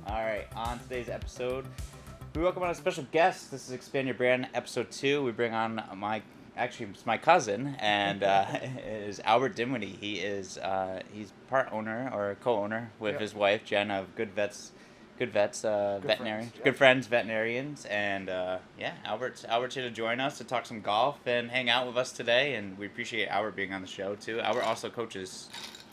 All right, on today's episode, we welcome on a special guest. This is Expand Your Brand, episode 2. We bring on it's my cousin, and it is Albert Dinwoodie. He's part owner or co-owner with his wife Jen of Good Friends Veterinarians, and Albert's here to join us to talk some golf and hang out with us today, and we appreciate Albert being on the show too. Albert also coaches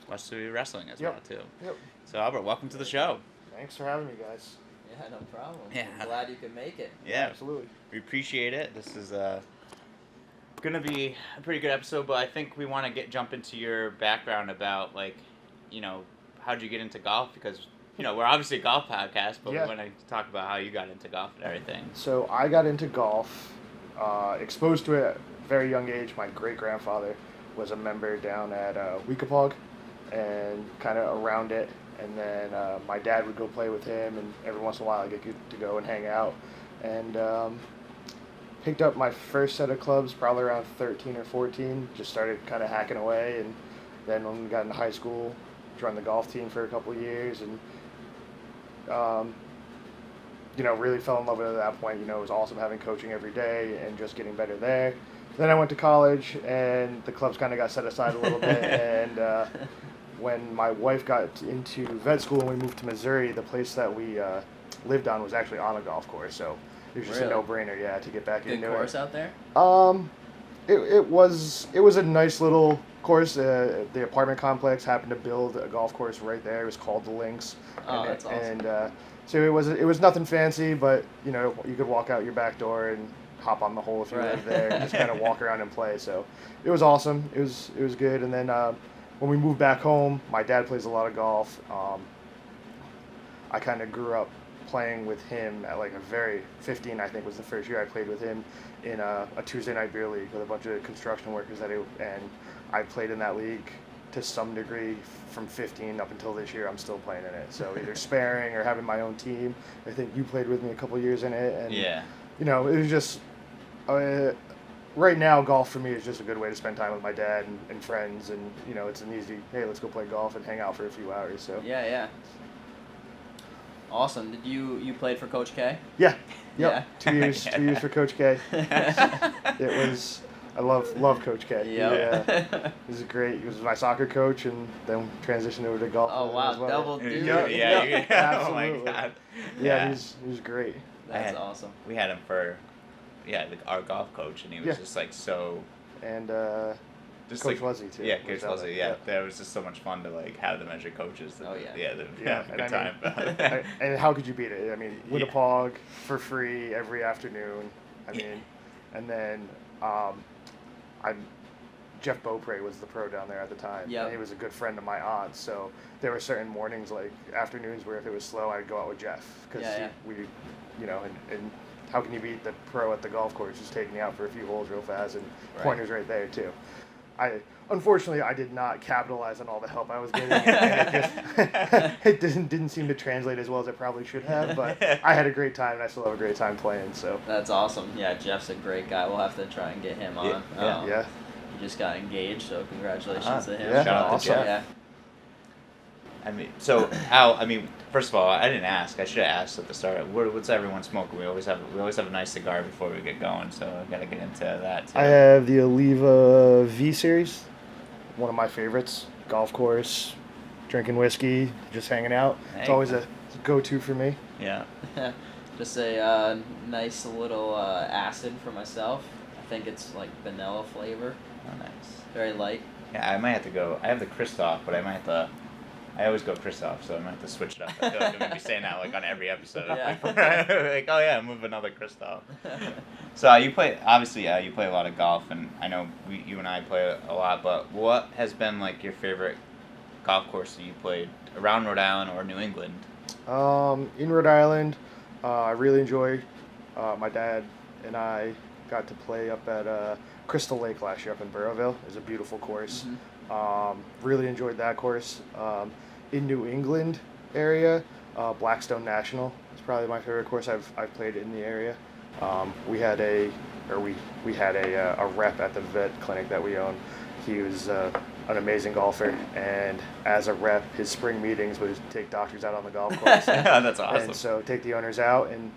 Westerly Wrestling as well too. Yep. So Albert, welcome to the show. Thanks for having me, guys. Yeah, no problem. Yeah. I'm glad you could make it. Yeah, absolutely. We appreciate it. This is gonna be a pretty good episode, but I think we want to jump into your background about how'd you get into golf, because we're obviously a golf podcast, but we want to talk about how you got into golf and everything. So I got into golf, exposed to it at a very young age. My great-grandfather was a member down at Weekapaug and kind of around it. And then my dad would go play with him, and every once in a while I get to go and hang out. And picked up my first set of clubs probably around 13 or 14, just started kind of hacking away. And then when we got into high school, joined the golf team for a couple of years, and really fell in love with it at that point. It was awesome having coaching every day and just getting better there. Then I went to college, and the clubs kind of got set aside a little bit. And when my wife got into vet school and we moved to Missouri, the place that we lived on was actually on a golf course. So it was just a no-brainer, to get back into it. Good course out there? It was a nice little course. The apartment complex happened to build a golf course right there. It was called the Links. Oh, that's awesome. And so it was nothing fancy, but you could walk out your back door and hop on the hole if you lived there and just kind of walk around and play. So it was awesome. It was good. And then when we moved back home, my dad plays a lot of golf. I kind of grew up playing with him at 15, I think, was the first year I played with him in a Tuesday night beer league with a bunch of construction workers and I played in that league to some degree from 15 up until this year. I'm still playing in it. So either sparing or having my own team. I think you played with me a couple years in it. And, it was just, right now golf for me is just a good way to spend time with my dad and friends. And, it's an easy, hey, let's go play golf and hang out for a few hours. So Yeah. Awesome. Did you played for Coach K? Yeah. Yeah. 2 years. 2 years for Coach K. I love Coach K. Yeah. He was great. He was my soccer coach, and then transitioned over to golf. Oh wow, as well. double duty. Yeah. Oh my God. Yeah, he was great. That's awesome. We had him for, our golf coach, and he was just so. And just Coach Leslie too. Yeah, Coach Leslie. Yeah, that was just so much fun to have them as your coaches. Have a good time. And how could you beat it? I mean, Winnipeg for free every afternoon. And then Jeff Beaupre was the pro down there at the time. Yeah. And he was a good friend of my aunt's. So there were certain mornings, afternoons, where if it was slow, I'd go out with Jeff because and how can you beat the pro at the golf course? Just taking me out for a few holes real fast, and pointers right there too. Unfortunately, I did not capitalize on all the help I was getting. And it didn't seem to translate as well as it probably should have, but I had a great time, and I still have a great time playing. So that's awesome. Yeah, Jeff's a great guy. We'll have to try and get him on. Yeah. He just got engaged, so congratulations to him. Yeah, shout out to Jeff. Yeah. So Al, first of all, I didn't ask. I should have asked at the start. What's everyone smoking? We always have a nice cigar before we get going, so I gotta get into that too. I have the LIV V series, one of my favorites. Golf course, drinking whiskey, just hanging out. It's always a go-to for me. Yeah. Just a nice little acid for myself. I think it's vanilla flavor. Oh, nice. Very light. Yeah, I might have to go. I have the Christoph, but I might have to. I always go Christoph, so I might have to switch it up. I feel like I'm going to be saying that on every episode. Yeah. Move another Christoph. So you play a lot of golf, and I know you and I play a lot, but what has been your favorite golf course that you played around Rhode Island or New England? In Rhode Island, I really enjoy, my dad and I got to play up at Crystal Lake last year up in Burrowville. It was a beautiful course. Mm-hmm. Really enjoyed that course. In New England area, Blackstone National is probably my favorite course I've played in the area. We had a rep at the vet clinic that we own. He was an amazing golfer, and as a rep, his spring meetings was take doctors out on the golf course. That's awesome. And so take the owners out, and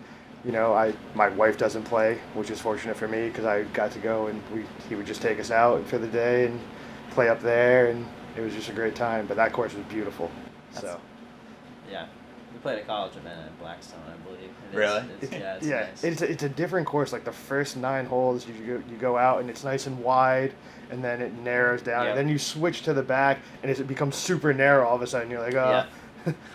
my wife doesn't play, which is fortunate for me because I got to go, and he would just take us out for the day and play up there, and it was just a great time. But that course was beautiful. Yeah. We played a college event at Blackstone, I believe. Really? It's yeah, nice. it's a different course. Like the first 9 holes, you go out and it's nice and wide, and then it narrows down, Yep. and then you switch to the back, and it becomes super narrow. All of a sudden, you're like, oh,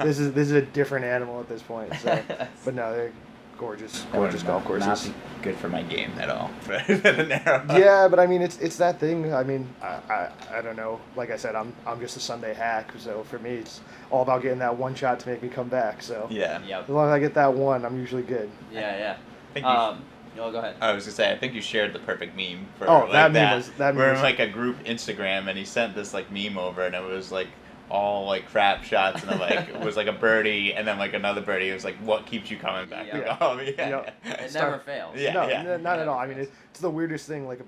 this is a different animal at this point. So, but no, they're gorgeous golf courses. Not be good for my game at all. The narrow. Yeah, but I mean, it's that thing. I mean, I don't know. Like I said, I'm just a Sunday hack. So for me, it's all about getting that one shot to make me come back. So Yeah. as long as I get that one, I'm usually good. Yeah. I think No, go ahead. I was gonna say, I think you shared the perfect meme for That meme We're in was- like a group Instagram, and he sent this like meme over, and it was like all like crap shots, and it was like a birdie, and then like another birdie. It was like, what keeps you coming back to Yeah. golf? It never fails. Yeah. No, not at all. I mean, it's the weirdest thing. Like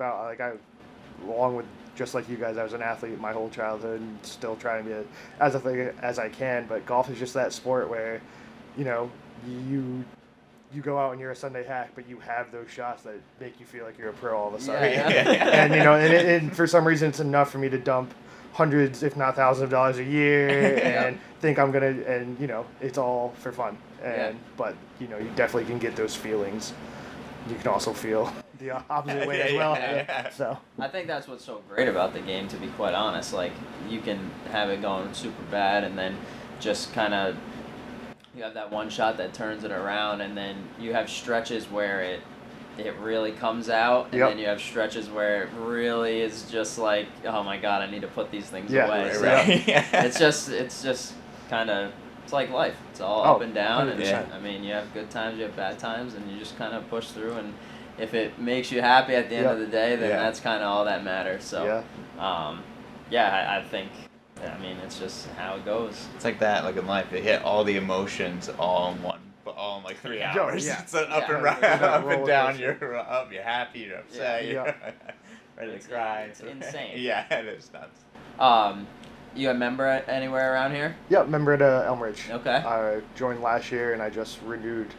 along with just like you guys, I was an athlete my whole childhood, and still trying to be as athletic as I can. But golf is just that sport where, you go out and you're a Sunday hack, but you have those shots that make you feel like you're a pro all of a sudden. Yeah. And for some reason, it's enough for me to dump hundreds, if not thousands of dollars a year, and think I'm gonna, and it's all for fun. But you definitely can get those feelings. You can also feel the opposite way as well. Yeah. So I think that's what's so great about the game, to be quite honest. Like, you can have it going super bad, and then just kind of, you have that one shot that turns it around, and then you have stretches where it really comes out, and then you have stretches where it really is just like, oh my god, I need to put these things away. So it's just kind of, it's like life. It's all up and down, 100%. and I mean, you have good times, you have bad times, and you just kind of push through, and if it makes you happy at the end of the day, then that's kind of all that matters. So, I think, I mean, it's just how it goes. It's like that, like in life, they hit all the emotions all in one, but all in like 3 hours. Yeah. It's an up and Yeah. right, up and Roller down. coaster. You're up, you're happy, you're upset, you're ready to cry. It's insane. Yeah, it is nuts. You a member anywhere around here? Yep, member at Elmridge. Okay. I joined last year and I just renewed.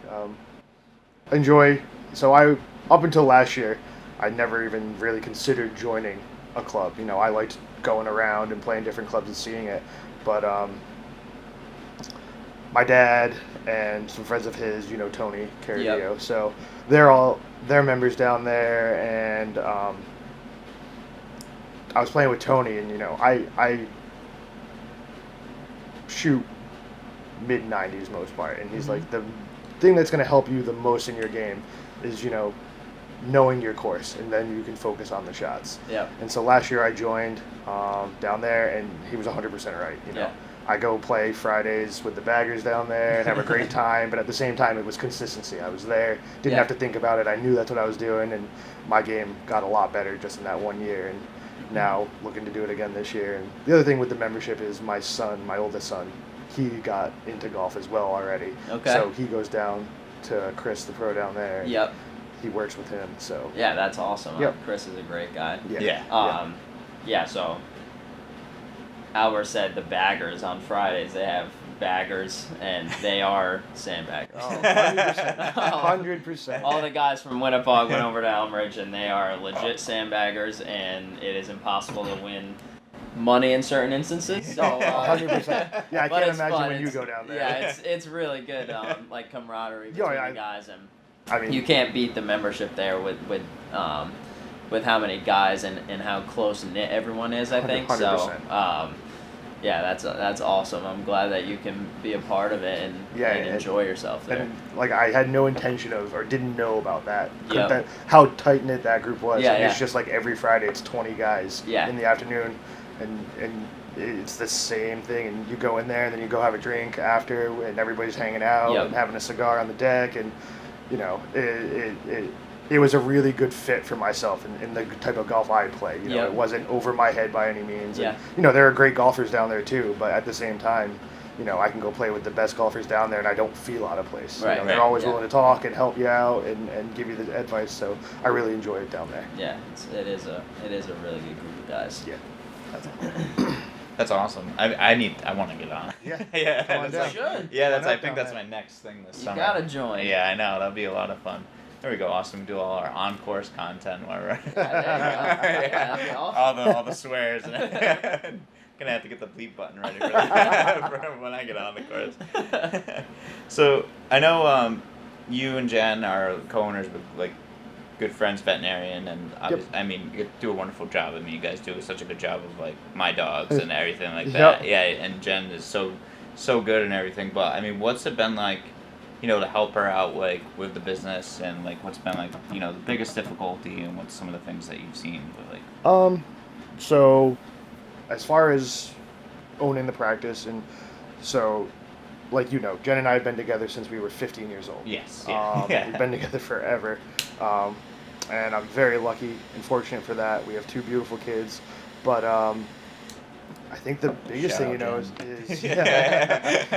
Up until last year, I never even really considered joining a club. I liked going around and playing different clubs and seeing it. But my dad and some friends of his, Tony Caradio, so they're members down there, and I was playing with Tony, and I shoot mid 90s most part, and he's like, the thing that's going to help you the most in your game is knowing your course, and then you can focus on the shots. And so last year I joined down there, and he was 100% right. I go play Fridays with the baggers down there and have a great time, but at the same time it was consistency. I was there, didn't have to think about it. I knew that's what I was doing, and my game got a lot better just in that 1 year, and now looking to do it again this year. And the other thing with the membership is my oldest son, he got into golf as well already. So he goes down to Chris, the pro down there. He works with him, so. Yeah, that's awesome. Chris is a great guy. So Albert said the baggers on Fridays, they have baggers, and they are sandbaggers. 100%. All the guys from Winnipeg went over to Elmridge, and they are legit sandbaggers, and it is impossible to win money in certain instances. So 100%. Yeah, I but can't it's imagine fun. when you go down there. Yeah, it's really good, like camaraderie between the guys, and I mean, you can't beat the membership there with how many guys and how close knit everyone is. I think 100%. so. That's awesome. I'm glad that you can be a part of it and enjoy yourself there. And like I had no intention of, or didn't know about that. How tight knit that group was. It's just like every Friday, it's 20 guys in the afternoon, and it's the same thing. And you go in there, and then you go have a drink after, and everybody's hanging out and having a cigar on the deck, and it was a really good fit for myself in the type of golf I play. It wasn't over my head by any means. And, there are great golfers down there too, but at the same time, I can go play with the best golfers down there, and I don't feel out of place. They're always willing to talk and help you out and give you the advice. So I really enjoy it down there. Yeah, it is a really good group of guys. Yeah. That's awesome. I want to get on. Yeah. Yeah. Come on that's down. like- Should. yeah, Why I not think down that's there? my next thing this You summer. gotta join. Yeah, I know. That'll be a lot of fun. There we go. Awesome. Do all our on-course content while we're That'd be awesome. all the swears. And gonna have to get the bleep button ready for that for when I get on the course. So I know you and Jen are co-owners, but like good friends, veterinarian, and obviously, I mean, you do a wonderful job. I mean, you guys do such a good job of like my dogs and everything like that. Yeah, and Jen is so good and everything. But I mean, what's it been like, you know, to help her out like with the business, and like what's been like, you know, the biggest difficulty, and what's some of the things that you've seen with like. So as far as owning the practice, and so like, you know, Jen and I have been together since we were 15 years old. Yes. Yeah. We've been together forever. And I'm very lucky and fortunate for that. We have two beautiful kids. But I think the biggest thing, you know, is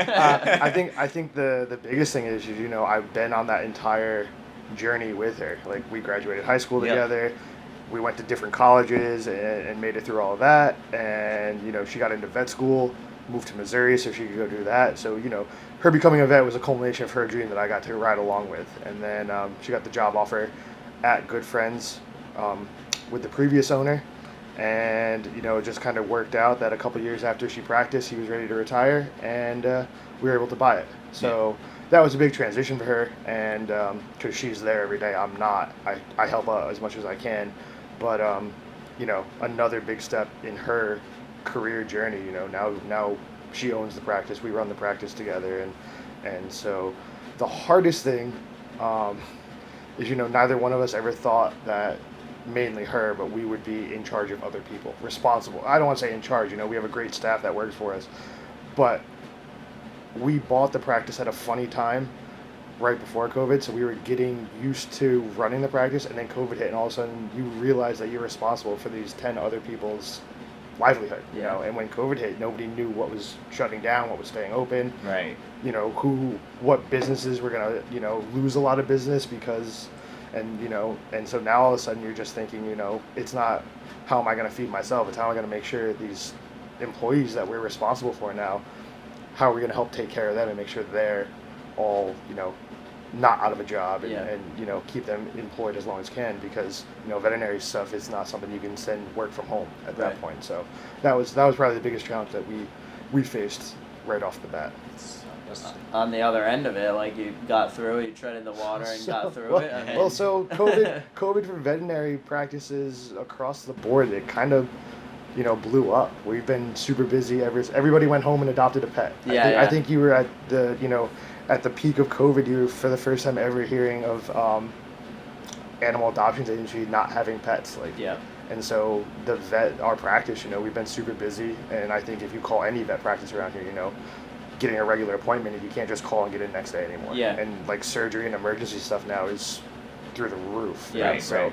I think the biggest thing is, you know, I've been on that entire journey with her. Like, we graduated high school together. We went to different colleges and made it through all of that. And, you know, she got into vet school, moved to Missouri so she could go do that. So, you know, her becoming a vet was a culmination of her dream that I got to ride along with. And then she got the job offer at Good Friends with the previous owner. And, you know, it just kind of worked out that a couple years after she practiced, he was ready to retire, and we were able to buy it. So that was a big transition for her, and because she's there every day, I'm not. I help out as much as I can. But, you know, another big step in her career journey, you know, now she owns the practice, we run the practice together, and so the hardest thing is, you know, neither one of us ever thought that, mainly her, but we would be in charge of other people, responsible. I don't want to say in charge, you know, we have a great staff that works for us, but we bought the practice at a funny time right before COVID, so we were getting used to running the practice, and then COVID hit, and all of a sudden you realize that you're responsible for these 10 other people's livelihood, you know, and when COVID hit, nobody knew what was shutting down, what was staying open, Right. you know, what businesses were gonna, you know, lose a lot of business because, and, you know, and so now all of a sudden you're just thinking, you know, it's not how am I gonna feed myself, it's how am I gonna make sure these employees that we're responsible for now, how are we gonna help take care of them and make sure they're all, you know, not out of a job, and you know, keep them employed as long as can, because, you know, veterinary stuff is not something you can send work from home at that point. So that was probably the biggest challenge that we faced right off the bat. On the other end of it, like, you got through it, you treaded the water and got through it. I mean. So COVID for veterinary practices across the board, it kind of, you know, blew up. We've been super busy everybody went home and adopted a pet. I think you were at the, you know, at the peak of COVID, you were for the first time ever hearing of animal adoptions agency not having pets. Like, and so our practice, you know, we've been super busy, and I think if you call any vet practice around here, you know, getting a regular appointment, you can't just call and get in next day anymore. And like surgery and emergency stuff now is through the roof. Right? So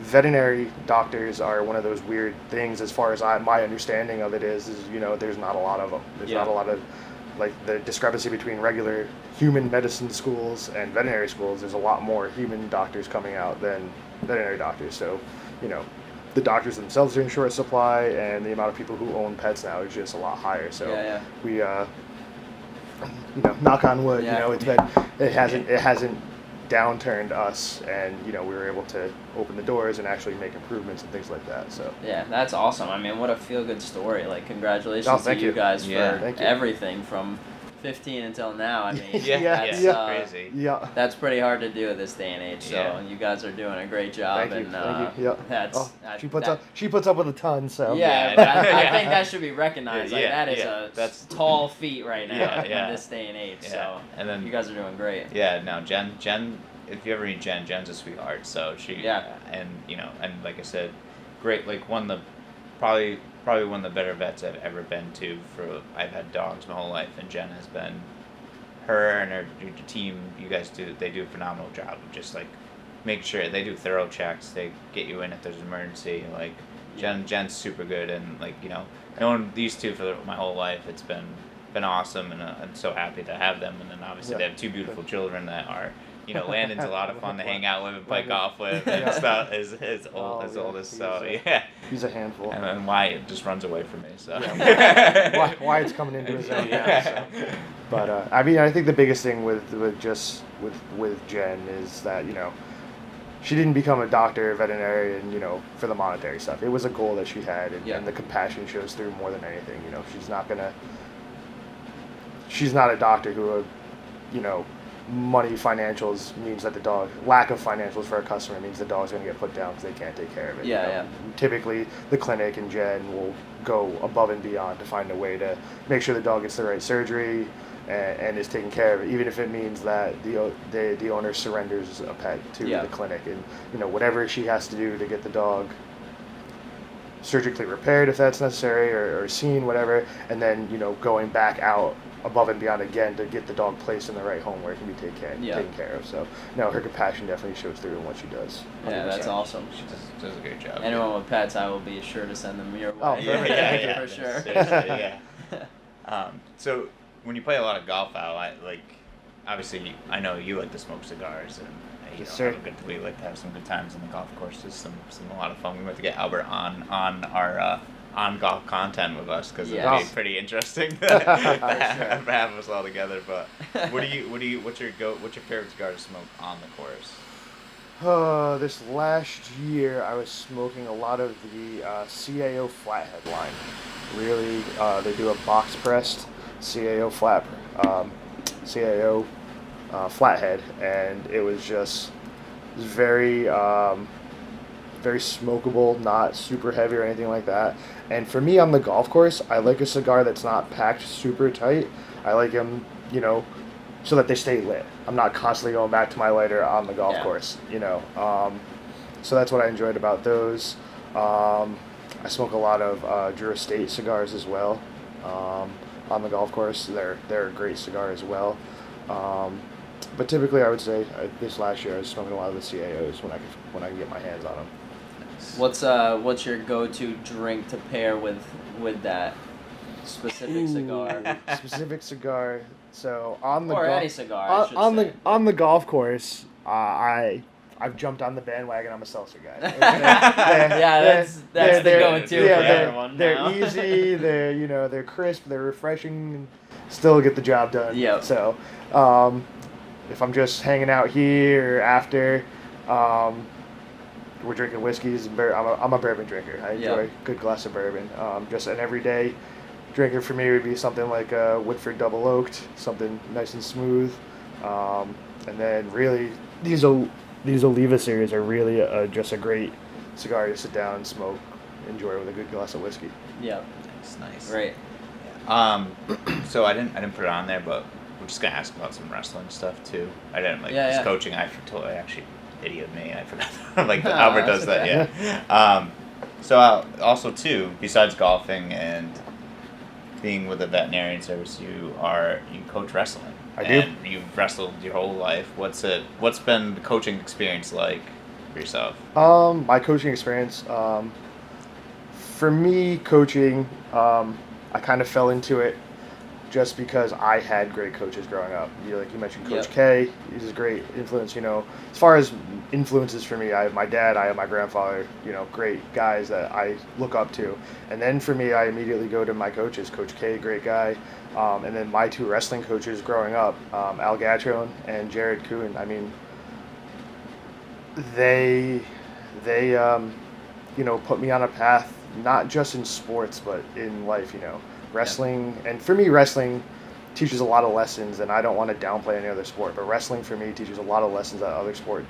veterinary doctors are one of those weird things, as far as my understanding of it is, you know, there's not a lot of them. There's not a lot of, like, the discrepancy between regular human medicine schools and veterinary schools. There's a lot more human doctors coming out than veterinary doctors. So, you know, the doctors themselves are in short supply, and the amount of people who own pets now is just a lot higher. So we, you know, knock on wood, you know, it hasn't downturned us, and, you know, we were able to open the doors and actually make improvements and things like that. So that's awesome. I mean, what a feel good story. Like, congratulations to you guys for everything from 15 until now. I mean, that's crazy. That's pretty hard to do at this day and age. So you guys are doing a great job. Thank and you. She puts up with a ton. So but I think that should be recognized. Like, that is that's tall feat right now in this day and age. So and then you guys are doing great. Yeah. Now Jen, if you ever meet Jen's a sweetheart. So she and, you know, and like I said, great. Like, probably one of the better vets I've ever been to. I've had dogs my whole life, and Jen has been, her and her team, you guys do a phenomenal job of just, like, make sure they do thorough checks, they get you in if there's an emergency. Like, Jen's super good, and, like, you know, knowing these two for my whole life, it's been awesome, and I'm so happy to have them. And then obviously they have two beautiful children that are Landon's a lot of fun to hang out with and play Landon. golf with Yeah. and stuff. His Oh, oldest, he's so a- yeah. He's a handful. And then Wyatt just runs away from me, so. Yeah, Wyatt's coming into his own now. So. But I think the biggest thing with Jen is that she didn't become a doctor, a veterinarian, for the monetary stuff. It was a goal that she had, and the compassion shows through more than anything. She's not a doctor who, money, financials means that lack of financials for a customer means the dog's going to get put down because they can't take care of it. Yeah. Typically, the clinic and Jen will go above and beyond to find a way to make sure the dog gets the right surgery and is taken care of, even if it means that the owner surrenders a pet to the clinic, and whatever she has to do to get the dog surgically repaired if that's necessary, or seen, whatever, and then going back out above and beyond again to get the dog placed in the right home where it can be taken care of. So no, her compassion definitely shows through in what she does. 100%. Yeah, that's awesome. She does a great job. Anyone with pets, I will be sure to send them your way. Oh, yeah, for sure. Seriously, yeah. So when you play a lot of golf out, obviously I know you like to smoke cigars, and Yes, sir. we like to have some good times on the golf courses, a lot of fun. We might have to get Albert on our on golf content with us, because it'd be pretty interesting to have us all together. But what's your favorite cigar to smoke on the course? This last year, I was smoking a lot of the CAO Flathead line. Really, they do a box pressed CAO Flathead, and it was just very very smokable, not super heavy or anything like that. And for me on the golf course, I like a cigar that's not packed super tight. I like them, so that they stay lit. I'm not constantly going back to my lighter on the golf course, So that's what I enjoyed about those. I smoke a lot of Drew Estate cigars as well on the golf course. They're a great cigar as well. But typically, I would say this last year I was smoking a lot of the CAOs when I can get my hands on them. What's your go-to drink to pair with that specific cigar? Specific cigar. So on the any cigar, I should say. On the golf course, I've jumped on the bandwagon. I'm a seltzer guy. That's the go-to for everyone. They're easy. They're crisp. They're refreshing. And still get the job done. Yep. So, if I'm just hanging out here after, we're drinking whiskeys. I'm a bourbon drinker. I enjoy a good glass of bourbon. Just an everyday drinker for me would be something like a Woodford Double Oaked, something nice and smooth. And then really these Oliva series are really just a great cigar to sit down and smoke, enjoy with a good glass of whiskey. Yep. Nice. Great. So I didn't put it on there, but we're just gonna ask about some wrestling stuff too. I didn't coaching. I totally actually idiot me. I forgot. Albert does that. okay. Yeah. So also too, besides golfing and being with a veterinarian service, you coach wrestling. I do. And you've wrestled your whole life. What's been the coaching experience like for yourself? My coaching experience, for me, coaching, I kind of fell into it just because I had great coaches growing up. Like you mentioned, Coach K, he's a great influence. As far as influences for me, I have my dad, I have my grandfather. Great guys that I look up to. And then for me, I immediately go to my coaches. Coach K, great guy. And then my two wrestling coaches growing up, Al Gatron and Jared Kuhn. I mean, they put me on a path, not just in sports, but in life, Wrestling, and for me, wrestling teaches a lot of lessons, and I don't want to downplay any other sport, but wrestling for me teaches a lot of lessons that other sport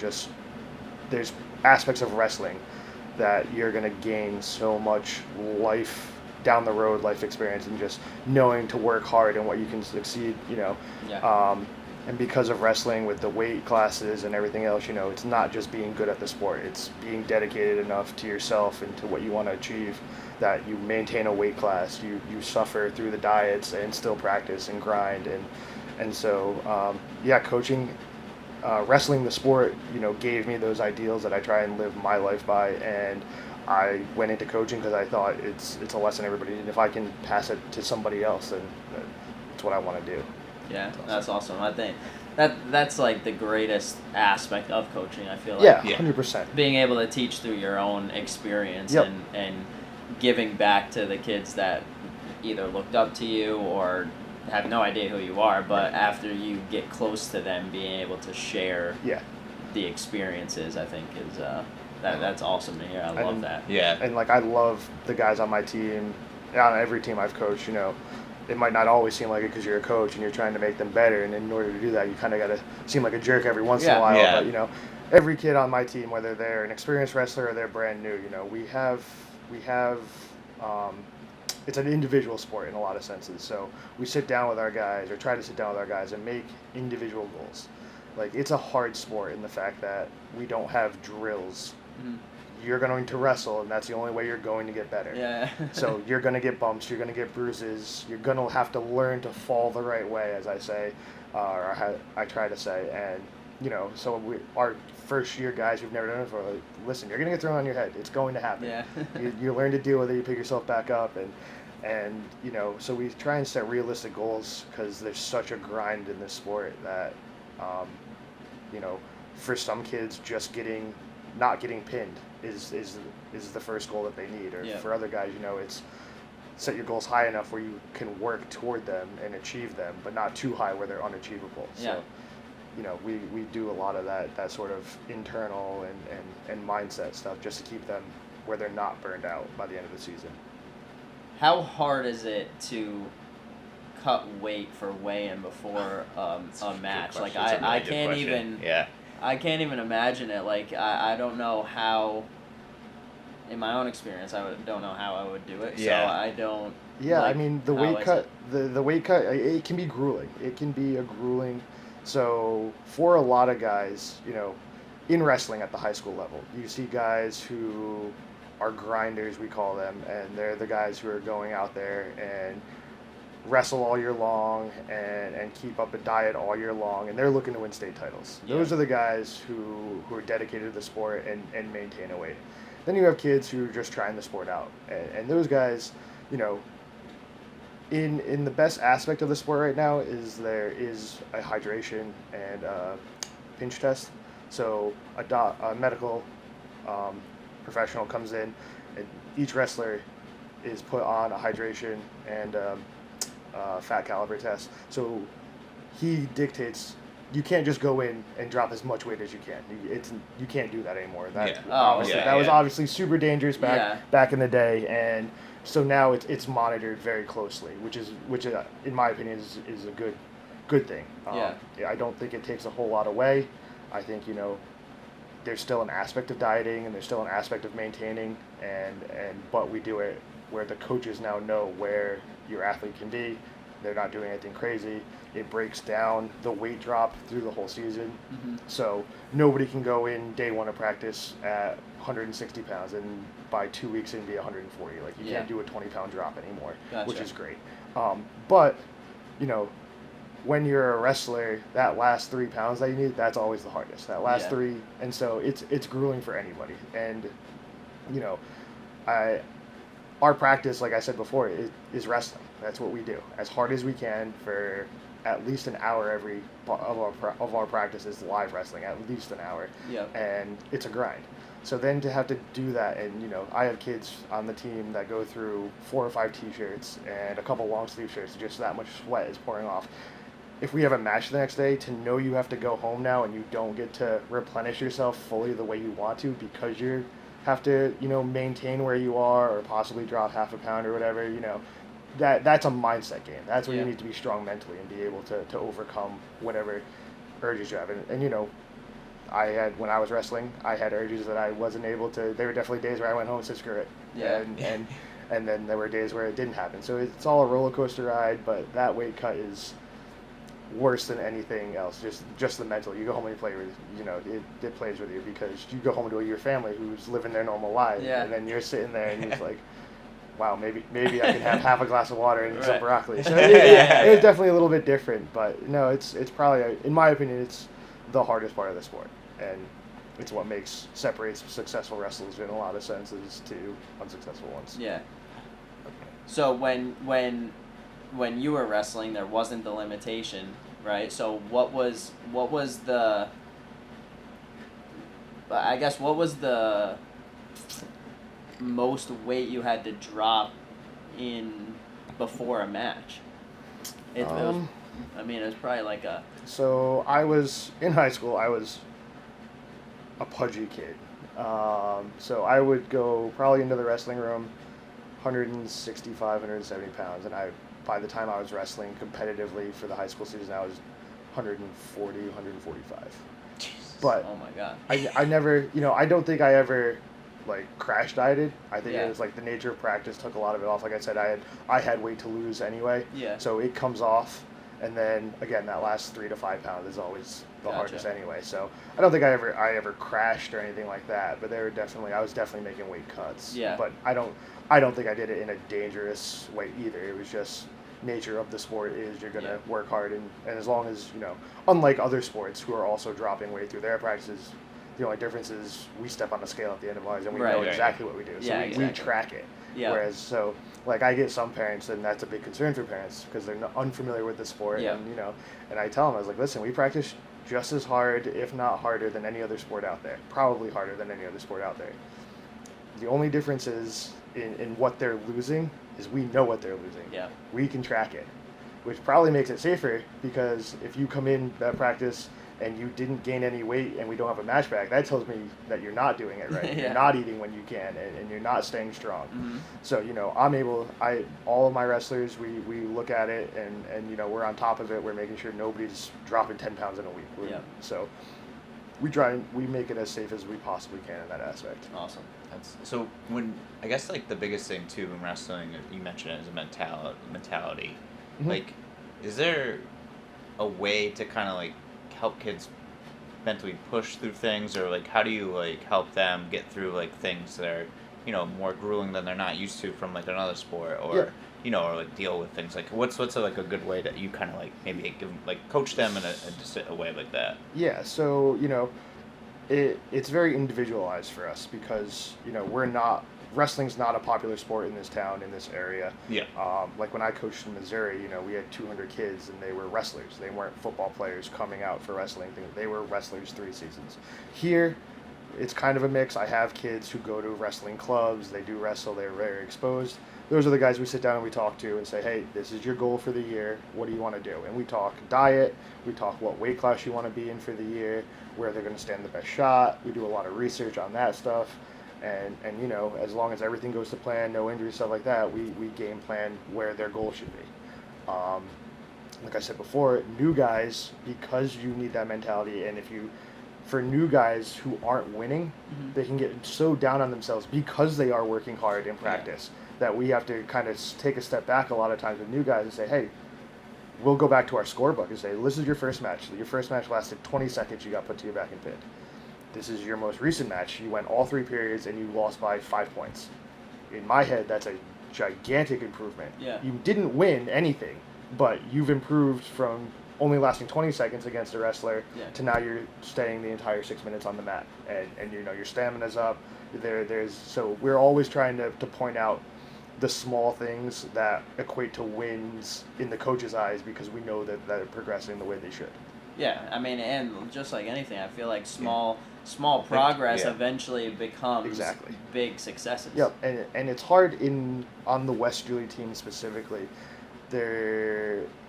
there's aspects of wrestling that you're going to gain so much life down the road, life experience, and just knowing to work hard and what you can succeed, and because of wrestling with the weight classes and everything else, it's not just being good at the sport, it's being dedicated enough to yourself and to what you want to achieve that you maintain a weight class, you suffer through the diets and still practice and grind, and so coaching, wrestling the sport, gave me those ideals that I try and live my life by, and I went into coaching because I thought it's a lesson everybody, and if I can pass it to somebody else, then that's what I want to do. Yeah, that's awesome. I think that's like the greatest aspect of coaching. I feel like Yeah, Yeah. 100%. being able to teach through your own experience Yep. and giving back to the kids that either looked up to you or have no idea who you are, but after you get close to them, being able to share Yeah. the experiences, I think is that's awesome to hear. I love And- that. Yeah. And like I love the guys on my team, on every team I've coached. You know, it might not always seem like it because you're a coach and you're trying to make them better, and in order to do that, you kind of got to seem like a jerk every once in Yeah. a while. Yeah. But you know, every kid on my team, whether they're an experienced wrestler or they're brand new, you know, we have. It's an individual sport in a lot of senses. So we sit down with our guys, or try to sit down with our guys, and make individual goals. Like, it's a hard sport in the fact that we don't have drills. Mhm. You're going to wrestle, and that's the only way you're going to get better. Yeah. So you're going to get bumps, you're going to get bruises, you're going to have to learn to fall the right way, as I say, I try to say. And, you know, so our first year guys who've never done it before, like, listen, you're going to get thrown on your head. It's going to happen. Yeah. you learn to deal with it, you pick yourself back up, and you know, so we try and set realistic goals because there's such a grind in this sport that, you know, for some kids, just not getting pinned is the first goal that they need. Or Yeah. for other guys, you know, it's set your goals high enough where you can work toward them and achieve them, but not too high where they're unachievable. Yeah. So, you know, we do a lot of that sort of internal and mindset stuff just to keep them where they're not burned out by the end of the season. How hard is it to cut weight for weigh-in before a match? Like I can't even Yeah. I can't even imagine it. Like I don't know how. In my own experience, don't know how I would do it. Yeah. So I don't. Yeah, like, I mean the how weight is cut, it? the weight cut, it can be grueling. It can be a grueling. So for a lot of guys, you know, in wrestling at the high school level, you see guys who are grinders, we call them, and they're the guys who are going out there and wrestle all year long and keep up a diet all year long, and they're looking to win state titles. Yeah. Those are the guys who are dedicated to the sport and maintain a weight. Then you have kids who are just trying the sport out, and those guys, you know, in the best aspect of the sport right now is there is a hydration and a pinch test. So a medical professional comes in, and each wrestler is put on a hydration and fat caliber test. So he dictates. You can't just go in and drop as much weight as you can. You can't do that anymore. That Yeah. obviously, yeah, that was yeah. obviously super dangerous Yeah. back in the day, and so now it's monitored very closely, which in my opinion is a good thing. Yeah. I don't think it takes a whole lot away. I think, you know, there's still an aspect of dieting and there's still an aspect of maintaining, but we do it where the coaches now know where your athlete can be. They're not doing anything crazy. It breaks down the weight drop through the whole season. Mhm. So nobody can go in day one of practice at 160 pounds and by 2 weeks in be 140. Like, you Yeah. can't do a 20-pound drop anymore, which Gotcha. is great. But, you know, when you're a wrestler, that last 3 pounds that you need, that's always the hardest. That last Yeah. 3, and so it's grueling for anybody. And, you know, our practice, like I said before, is wrestling. That's what we do. As hard as we can for at least an hour every of our practice is live wrestling, at least an hour. Yep. And it's a grind. So then to have to do that, and, you know, I have kids on the team that go through 4 or 5 t-shirts and a couple long sleeve shirts, just that much sweat is pouring off. If we have a match the next day, to know you have to go home now and you don't get to replenish yourself fully the way you want to because you have to, you know, maintain where you are or possibly drop half a pound or whatever, you know, that's a mindset game. That's where Yeah. you need to be strong mentally and be able to overcome whatever urges you have. And you know, when I was wrestling, I had urges that I wasn't able to. There were definitely days where I went home and said, screw it. Yeah. And then there were days where it didn't happen. So it's all a roller coaster ride, but that weight cut is worse than anything else. Just the mental. You go home and you play with, you know, it plays with you because you go home to your family who's living their normal life, Yeah. and then you're sitting there and you're like, wow, maybe I can have half a glass of water and some Right. broccoli. So Yeah. it's definitely a little bit different, but no, it's probably, in my opinion, it's the hardest part of the sport, and it's what separates successful wrestlers in a lot of senses to unsuccessful ones. Yeah. So when you were wrestling, there wasn't the limitation, right? So what was the, I guess, what was the most weight you had to drop in before a match? It was, I mean, it was probably like a... So I was, in high school, I was a pudgy kid. So I would go probably into the wrestling room 165, 170 pounds. And by the time I was wrestling competitively for the high school season, I was 140, 145. Jesus. But Oh my God. I never, I don't think I ever like crash dieted. I think Yeah. it was like the nature of practice took a lot of it off. Like I said, I had weight to lose anyway. Yeah. So it comes off, and then again that last 3 to 5 pounds is always the Gotcha. hardest anyway. So I don't think I ever crashed or anything like that. But I was definitely making weight cuts. Yeah. But I don't think I did it in a dangerous way either. It was just nature of the sport is you're gonna work hard, and as long as unlike other sports who are also dropping weight through their practices. The only difference is we step on the scale at the end of ours and we know Right. exactly what we do. So Yeah, we exactly. track it. Yeah. Whereas, like I get some parents, and that's a big concern for parents because they're unfamiliar with the sport. Yeah. And I tell them, I was like, listen, we practice just as hard, if not harder, than any other sport out there. Probably harder than any other sport out there. The only difference is in what they're losing is we know what they're losing. Yeah. We can track it, which probably makes it safer because if you come in that practice and you didn't gain any weight and we don't have a match back, that tells me that you're not doing it right. Yeah. You're not eating when you can, and you're not staying strong. Mm-hmm. So, all of my wrestlers, we look at it and we're on top of it. We're making sure nobody's dropping 10 pounds in a week. Yeah. So we make it as safe as we possibly can in that aspect. Awesome. So when I guess like the biggest thing too in wrestling, you mentioned it, is a mentality. Mhm. Like, is there a way to kind of like help kids mentally push through things, or like how do you like help them get through like things that are more grueling than they're not used to from like another sport, or or like deal with things like what's like a good way that you kind of like maybe give like coach them in a way like that? Yeah, so it's very individualized for us because wrestling's not a popular sport in this town, in this area. Yeah. Like when I coached in Missouri, we had 200 kids and they were wrestlers. They weren't football players coming out for wrestling. They were wrestlers 3 seasons. Here, it's kind of a mix. I have kids who go to wrestling clubs. They do wrestle. They're very exposed. Those are the guys we sit down and we talk to and say, hey, this is your goal for the year. What do you want to do? And we talk diet. We talk what weight class you want to be in for the year, where they're going to stand the best shot. We do a lot of research on that stuff. And as long as everything goes to plan, no injuries, stuff like that, we game plan where their goal should be. Like I said before, new guys, because you need that mentality, and for new guys who aren't winning, Mm-hmm. they can get so down on themselves because they are working hard in practice that we have to kind of take a step back a lot of times with new guys and say, hey, we'll go back to our scorebook and say, this is your first match. Your first match lasted 20 seconds, you got put to your back and pinned. This is your most recent match. You went all 3 periods and you lost by 5 points. In my head, that's a gigantic improvement. Yeah. You didn't win anything, but you've improved from only lasting 20 seconds against a wrestler to now you're staying the entire 6 minutes on the mat, and your stamina's up. So we're always trying to point out the small things that equate to wins in the coach's eyes because we know that they're progressing the way they should. Yeah, I mean, and just like anything, I feel like small progress eventually becomes big successes. Yep, and it's hard on the West Julie team specifically.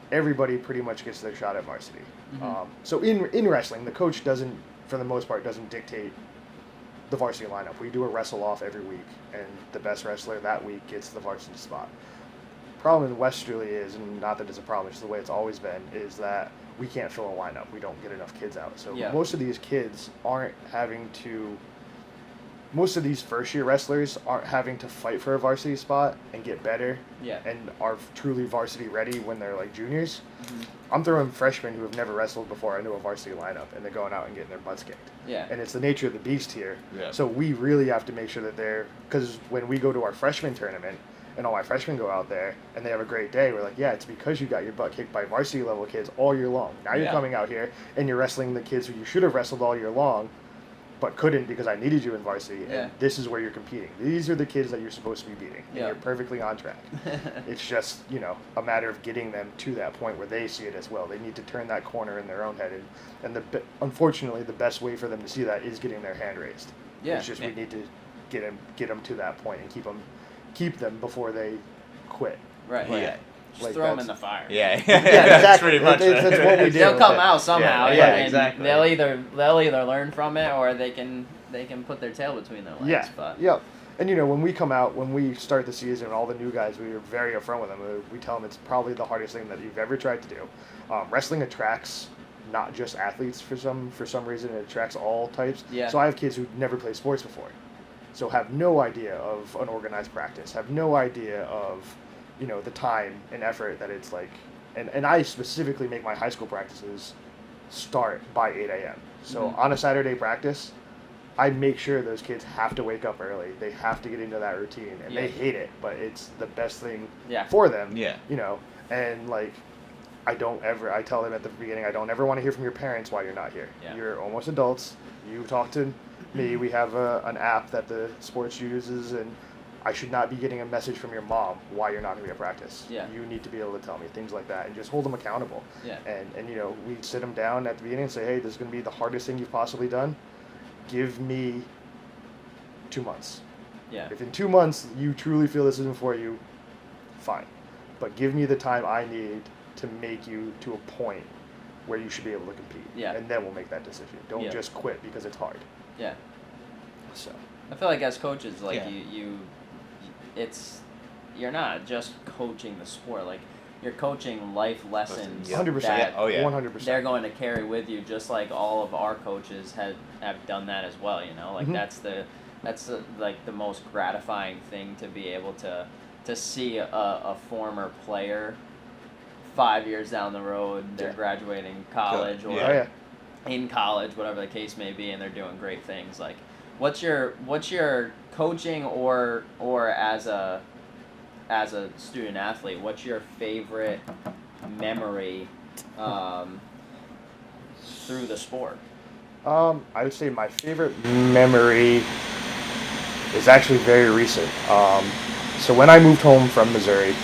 Everybody pretty much gets their shot at varsity. Mm-hmm. So in wrestling, the coach for the most part, doesn't dictate the varsity lineup. We do a wrestle off every week, and the best wrestler that week gets the varsity spot. Problem in West Julie is, and not that it's a problem, it's the way it's always been, is that we can't fill a lineup. We don't get enough kids out. So most of these kids most of these first-year wrestlers aren't having to fight for a varsity spot and get better and are truly varsity ready when they're like juniors. Mm-hmm. I'm throwing freshmen who have never wrestled before into a varsity lineup, and they're going out and getting their butts kicked. Yeah. And it's the nature of the beast here. Yeah. So we really have to make sure that because when we go to our freshman tournament, and all my freshmen go out there and they have a great day, we're like, yeah, it's because you got your butt kicked by varsity level kids all year long. Now you're coming out here and you're wrestling the kids who you should have wrestled all year long, but couldn't because I needed you in varsity, Yeah. and this is where you're competing. These are the kids that you're supposed to be beating, and Yeah. you're perfectly on track. It's just, a matter of getting them to that point where they see it as well. They need to turn that corner in their own head, and unfortunately, the best way for them to see that is getting their hand raised. Yeah. It's just we need to get them to that point and keep them before they quit. Right. Yeah. Just Like, throw them that's- in the fire. Yeah, Yeah, that's exactly. pretty much That's what we do. They'll come out somehow. Yeah, and exactly. They'll either learn from it or they can put their tail between their legs. Yeah, But yeah. And when we come out, when we start the season, all the new guys, we are very upfront with them. We tell them it's probably the hardest thing that you've ever tried to do. Wrestling attracts not just athletes for some reason. It attracts all types. Yeah. So I have kids who never played sports before, so have no idea of an organized practice, have no idea of the time and effort that it's like. And I specifically make my high school practices start by 8 a.m. So on a Saturday practice, I make sure those kids have to wake up early. They have to get into that routine, and they hate it, but it's the best thing for them. Yeah. And like, I tell them at the beginning, I don't ever want to hear from your parents while you're not here. Yeah. You're almost adults. You talk to me. We have an app that the sports uses, and I should not be getting a message from your mom why you're not going to be at practice. Yeah. You need to be able to tell me things like that, and just hold them accountable. Yeah. And we sit them down at the beginning and say, hey, this is going to be the hardest thing you've possibly done. Give me 2 months. Yeah. If in 2 months you truly feel this isn't for you, fine. But give me the time I need to make you to a point where you should be able to compete. Yeah. And then we'll make that decision. Don't Yeah. just quit because it's hard. Yeah. So. I feel like as coaches, like Yeah. you're not just coaching the sport. Like you're coaching life lessons. 100%. that Oh yeah. 100%. They're going to carry with you, just like all of our coaches have done that as well. Like Mhm. that's the like the most gratifying thing to be able to see a former player 5 years down the road, they're Yeah. graduating college or Yeah. Oh, yeah. in college, whatever the case may be, and they're doing great things. Like, what's your coaching or as a student athlete? What's your favorite memory through the sport? I would say my favorite memory is actually very recent. So when I moved home from Missouri,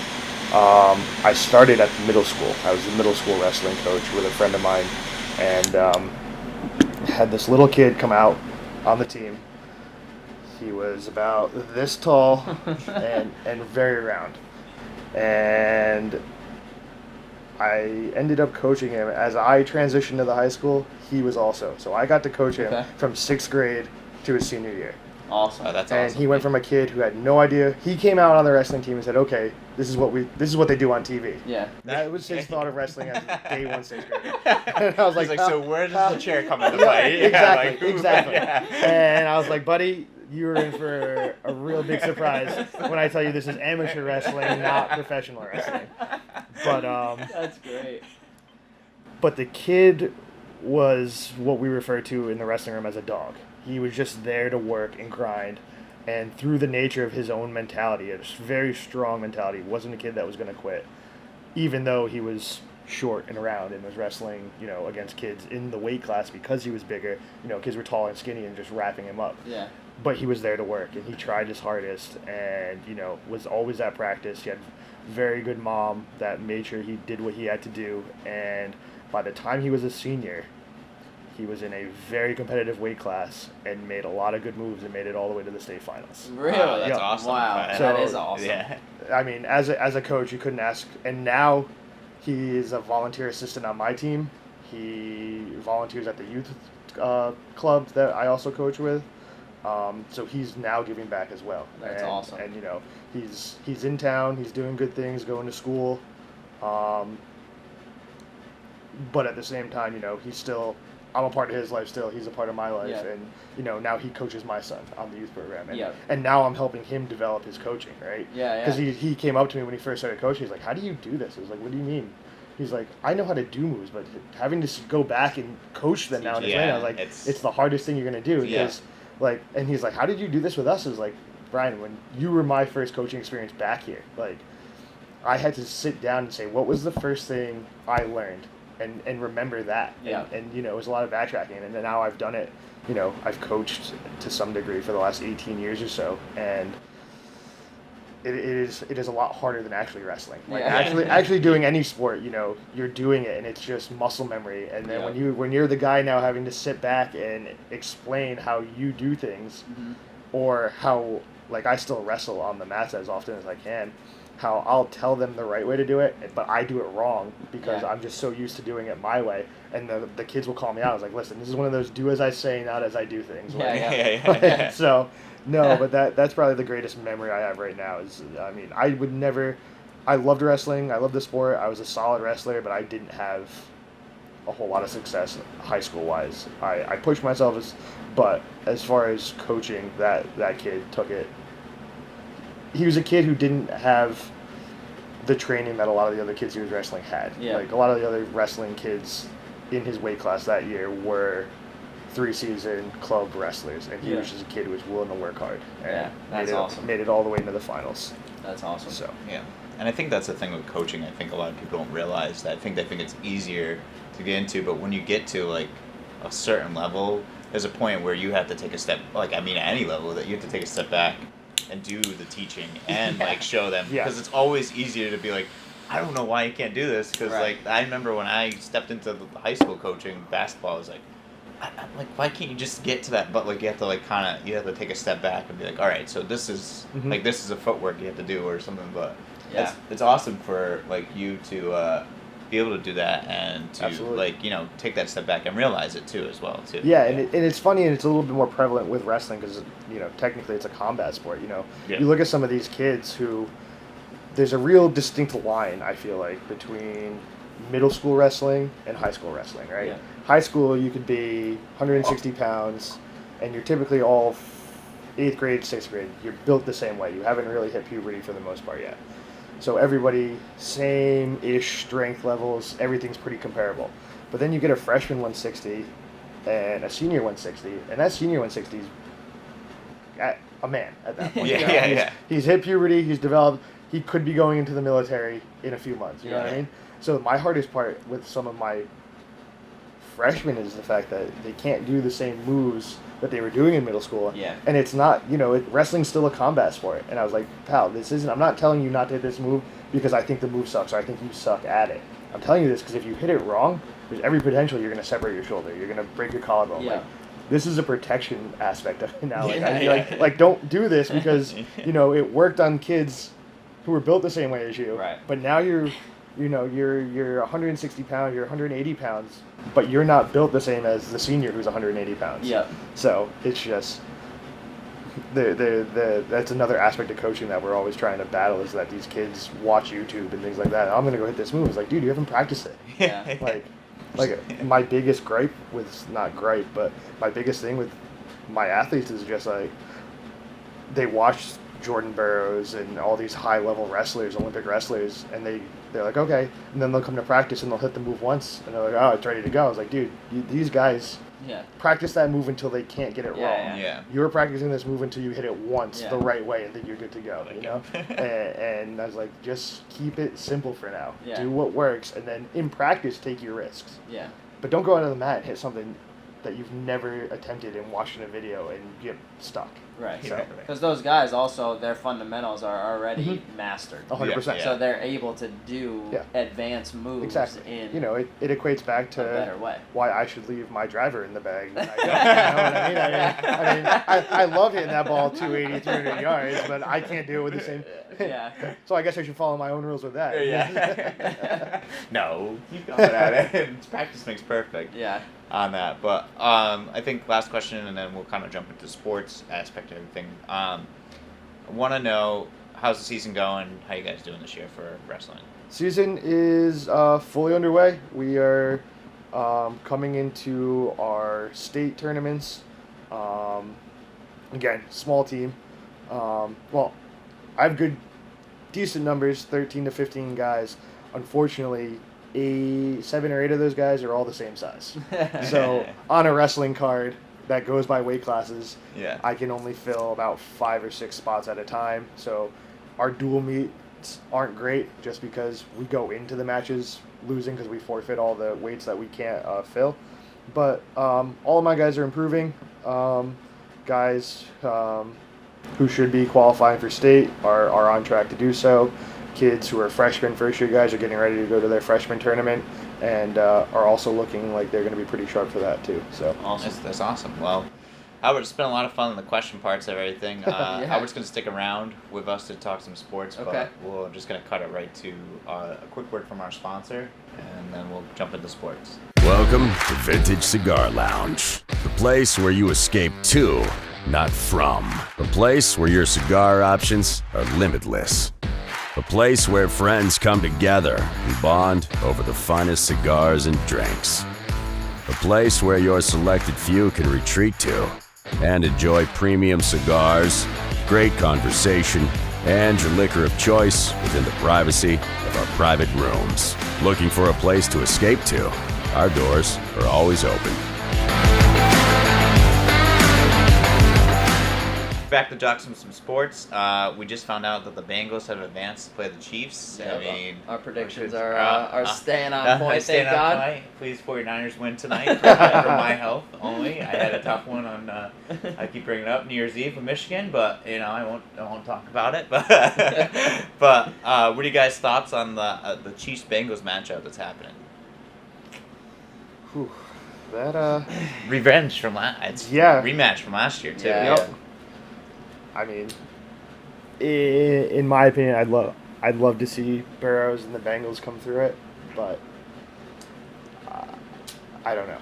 I started at the middle school. I was a middle school wrestling coach with a friend of mine, and had this little kid come out on the team. He was about this tall and very round. And I ended up coaching him. As I transitioned to the high school, he was also. So I got to coach him Okay. from 6th grade to his senior year. Awesome. Oh, that's And awesome. he went from a kid who had no idea. He came out on the wrestling team and said, "Okay, this is what they do on TV." Yeah. That was his thought of wrestling as day one 6th grade. And I was like, He's like, so where does the chair come into Yeah, play? exactly, like, who- exactly. yeah. And I was like, buddy, you're in for a real big surprise when I tell you this is amateur wrestling, not professional wrestling. But That's great. but the kid was what we refer to in the wrestling room as a dog. He was just there to work and grind. And through the nature of his own mentality, a very strong mentality, wasn't a kid that was going to quit, even though he was short and round and was wrestling, against kids in the weight class because he was bigger. Kids were tall and skinny and just wrapping him up. Yeah. But he was there to work, and he tried his hardest, and was always at practice. He had a very good mom that made sure he did what he had to do. And by the time he was a senior, he was in a very competitive weight class and made a lot of good moves and made it all the way to the state finals. Really? Wow, that's Yeah. awesome. Wow. So, That is awesome. Yeah. I mean, as a coach, you couldn't ask. And now he is a volunteer assistant on my team. He volunteers at the youth club that I also coach with. So he's now giving back as well. That's awesome. And he's in town. He's doing good things, going to school. But at the same time, he's still. I'm a part of his life still. He's a part of my life, Yeah. and now he coaches my son on the youth program, and Yeah. and now I'm helping him develop his coaching, right? Yeah, yeah. Because he came up to me when he first started coaching. He's like, "How do you do this?" I was like, "What do you mean?" He's like, "I know how to do moves, but having to go back and coach them now and Yeah, again, I was like, it's- it's the hardest thing you're gonna do." Yeah. Because and he's like, "How did you do this with us?" I was like, "Brian, when you were my first coaching experience back here, like, I had to sit down and say, what was the first thing I learned and remember that. Yeah. And it was a lot of backtracking, and then now I've done it. I've coached to some degree for the last 18 years or so, and it is a lot harder than actually wrestling. Like actually doing any sport, you're doing it and it's just muscle memory. And then when you're the guy now having to sit back and explain how you do things, or how, like, I still wrestle on the mats as often as I can, how I'll tell them the right way to do it, but I do it wrong because I'm just so used to doing it my way. And the kids will call me out. I was like, listen, this is one of those do as I say, not as I do things. So, no, but that's probably the greatest memory I have right now is, I loved wrestling. I loved the sport. I was a solid wrestler, but I didn't have a whole lot of success high school-wise. I pushed myself, but as far as coaching, that kid took it. He was a kid who didn't have the training that a lot of the other kids he was wrestling had. Yeah. Like, a lot of the other wrestling kids in his weight class that year were 3-season club wrestlers, and he was just a kid who was willing to work hard. And that's awesome. Made it all the way into the finals. That's awesome. So yeah, and I think that's the thing with coaching. I think a lot of people don't realize that. I think they think it's easier to get into, but when you get to like a certain level, there's a point where you have to take a step. Like, I mean, at any level, that you have to take a step back and do the teaching and like show them, because it's always easier to be like, I don't know why you can't do this, because like I remember when I stepped into the high school coaching basketball, I was like, I'm like, why can't you just get to that? But like you have to like you have to take a step back and be like, all right, so this is like this is a footwork you have to do or something. But it's awesome for like you to be able to do that and to like take that step back and realize it too as well too. Yeah, and it's funny, and it's a little bit more prevalent with wrestling because technically it's a combat sport. You look at some of these kids who there's a real distinct line, I feel like, between middle school wrestling and high school wrestling, right? Yeah. High school, you could be 160 pounds, and you're typically all 8th grade, 6th grade. You're built the same way. You haven't really hit puberty for the most part yet. So everybody, same-ish strength levels, everything's pretty comparable. But then you get a freshman 160 and a senior 160, and that senior 160 is a man at that point. He's hit puberty, he's developed, he could be going into the military in a few months, you know what I mean? So my hardest part with some of my freshmen is the fact that they can't do the same moves that they were doing in middle school. Yeah. And it's not, wrestling's still a combat sport. And I was like, pal, I'm not telling you not to hit this move because I think the move sucks or I think you suck at it. I'm telling you this because if you hit it wrong, there's every potential you're going to separate your shoulder. You're going to break your collarbone. Yeah. Like, this is a protection aspect of it now. Like, don't do this because, it worked on kids who were built the same way as you. Right. But now you're 160 pounds, you're 180 pounds, but you're not built the same as the senior who's 180 pounds. Yeah. So it's just that's another aspect of coaching that we're always trying to battle, is that these kids watch YouTube and things like that. I'm gonna go hit this move. It's like, dude, you haven't practiced it. Yeah. Like my biggest gripe with my biggest thing with my athletes is just like they watch Jordan Burroughs and all these high-level wrestlers, Olympic wrestlers, and they're like, okay, and then they'll come to practice and they'll hit the move once, and they're like, oh, it's ready to go. I was like, dude, these guys practice that move until they can't get it wrong. Yeah. You're practicing this move until you hit it once the right way, and then you're good to go, and I was like, just keep it simple for now. Yeah. Do what works, and then in practice, take your risks. Yeah. But don't go out on the mat and hit something that you've never attempted and watched in a video and get stuck. Right. So, because those guys also, their fundamentals are already mastered. 100%. So they're able to do advanced moves in it equates back to a better way. Why I should leave my driver in the bag. When I don't, you know what I mean? I love hitting that ball 280, 300 yards, but I can't do it with the same. Yeah. So I guess I should follow my own rules with that. Yeah. No, keep going at it. Practice makes perfect. Yeah. On that, but I think last question, and then we'll kind of jump into sports aspect of everything. I want to know, how's the season going? How you guys doing this year for wrestling? Season is fully underway. We are coming into our state tournaments. Again, small team. Well, I have decent numbers, 13 to 15 guys. Unfortunately, 7 or 8 of those guys are all the same size. So on a wrestling card that goes by weight classes, I can only fill about 5 or 6 spots at a time. So our dual meet weights aren't great just because we go into the matches losing because we forfeit all the weights that we can't fill. But all of my guys are improving. Guys who should be qualifying for state are on track to do so. Kids who are freshmen, first-year guys, are getting ready to go to their freshman tournament and are also looking like they're going to be pretty sharp for that too. So Awesome. That's awesome. Well, Albert, it's been a lot of fun in the question parts of everything. Yeah. Albert's going to stick around with us to talk some sports, Okay. but we're just going to cut it right to a quick word from our sponsor, and then we'll jump into sports. Welcome to Vintage Cigar Lounge, the place where you escape to, not from. The place where your cigar options are limitless. A place where friends come together and bond over the finest cigars and drinks. A place where your selected few can retreat to and enjoy premium cigars, great conversation, and your liquor of choice within the privacy of our private rooms. Looking for a place to escape to? Our doors are always open. Back to talk some sports. We just found out that the Bengals have advanced to play the Chiefs. Yeah, I mean, our predictions are staying on point, staying thank on God. point. Please, 49ers win tonight for my health only. I had a tough one on. I keep bringing it up New Year's Eve in Michigan, but I won't talk about it. But what are you guys' thoughts on the Chiefs Bengals matchup that's happening? whew, that Revenge from last. Yeah. Rematch from last year too. Yeah. Yep. I mean, in my opinion, I'd love to see Burrows and the Bengals come through it, but I don't know.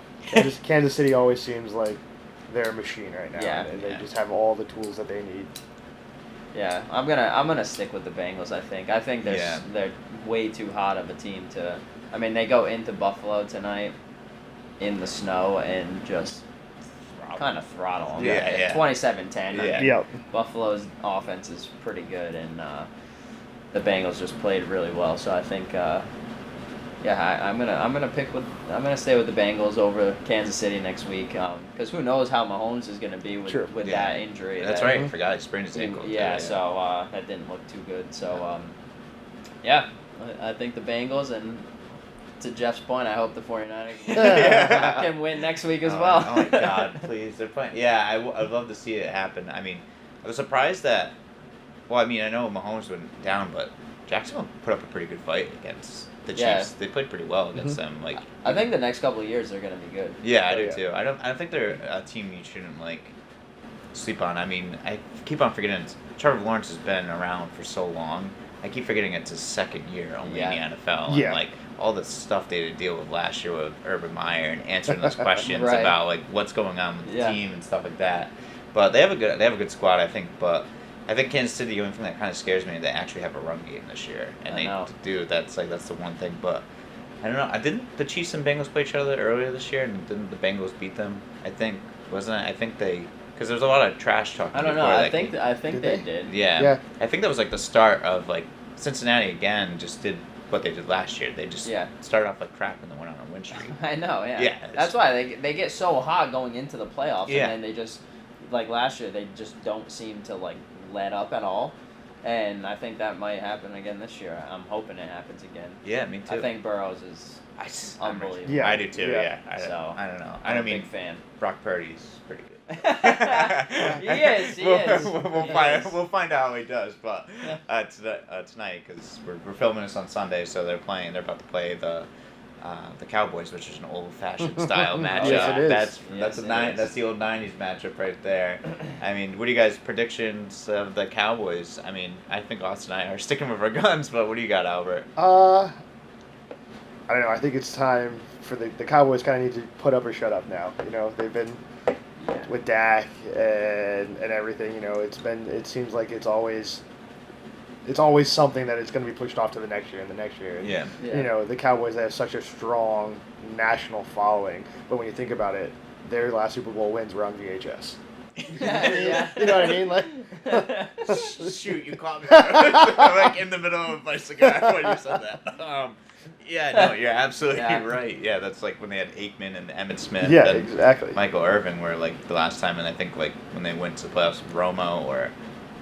Kansas City always seems like they're a machine right now, Yeah. and they Yeah. just have all the tools that they need. Yeah, I'm gonna stick with the Bengals. I think they're Yeah. they're way too hot of a team to. I mean, they go into Buffalo tonight in the snow and just kind of throttle them. Yeah, yeah. 27-10. I Yeah. mean, Yep. Buffalo's offense is pretty good, and the Bengals just played really well. So I think, I'm gonna stay with the Bengals over Kansas City next week. Because who knows how Mahomes is gonna be with Sure. with Yeah. that injury. That's that- right. I forgot he sprained his ankle. Yeah, too, so that didn't look too good. So, I think the Bengals, and to Jeff's point, I hope the 49ers can win next week as well. Oh my God, please! They're playing. Yeah, I'd love to see it happen. I mean, I was surprised that. Well, I mean, I know Mahomes went down, but Jacksonville put up a pretty good fight against the Chiefs. Yeah. They played pretty well against them. Like, I think the next couple of years they're going to be good. yeah, I Oh, do yeah. too. I don't think they're a team you shouldn't sleep on. I mean, I keep on forgetting Trevor Lawrence has been around for so long. I keep forgetting it's his second year only in the NFL. Yeah. And, all the stuff they had to deal with last year with Urban Meyer and answering those questions Right. about what's going on with the Yeah. team and stuff like that. But they have a good squad, I think. But I think Kansas City, the only thing that kind of scares me, they actually have a run game this year, and I know. that's the one thing. But I don't know. Didn't the Chiefs and Bengals play each other earlier this year, and didn't the Bengals beat them? I think wasn't it? I think they because there was a lot of trash talking. I don't know. before I that think game. I think Did they they? did. Yeah. Yeah. I think that was the start of Cincinnati again just did what they did last year. They just Yeah. started off like crap and then went on a win streak. I know. Yeah. Yeah, That's why they get so hot going into the playoffs, Yeah. and then they just last year they just don't seem to let up at all. And I think that might happen again this year. I'm hoping it happens again. Yeah, me too. I think Burrows is unbelievable. Yeah. I do too. Yeah. Yeah. So, I don't know. I'm a mean, big fan. Brock Purdy's pretty good. He is. He is. We'll He find is. we'll find out how he does, but tonight because we're filming this on Sunday, so they're about to play the Cowboys, which is an old-fashioned style matchup. Yes, it is. Yes, it is. That's the old '90s matchup right there. I mean, what are you guys' predictions of the Cowboys? I mean, I think Austin and I are sticking with our guns, but what do you got, Albert? I don't know. I think it's time for the Cowboys. Kind of need to put up or shut up now. They've been with Dak and everything. It seems like it's always something that it's going to be pushed off to the next year and the next year. And, Yeah. Yeah. The Cowboys have such a strong national following, but when you think about it, their last Super Bowl wins were on VHS. Yeah. You know what I mean? Shoot, you caught me in the middle of my cigar when you said that. Yeah, no, you're absolutely Yeah. right. Yeah, that's when they had Aikman and Emmitt Smith. Yeah, and exactly. Michael Irvin were the last time, and I think when they went to the playoffs with Romo, or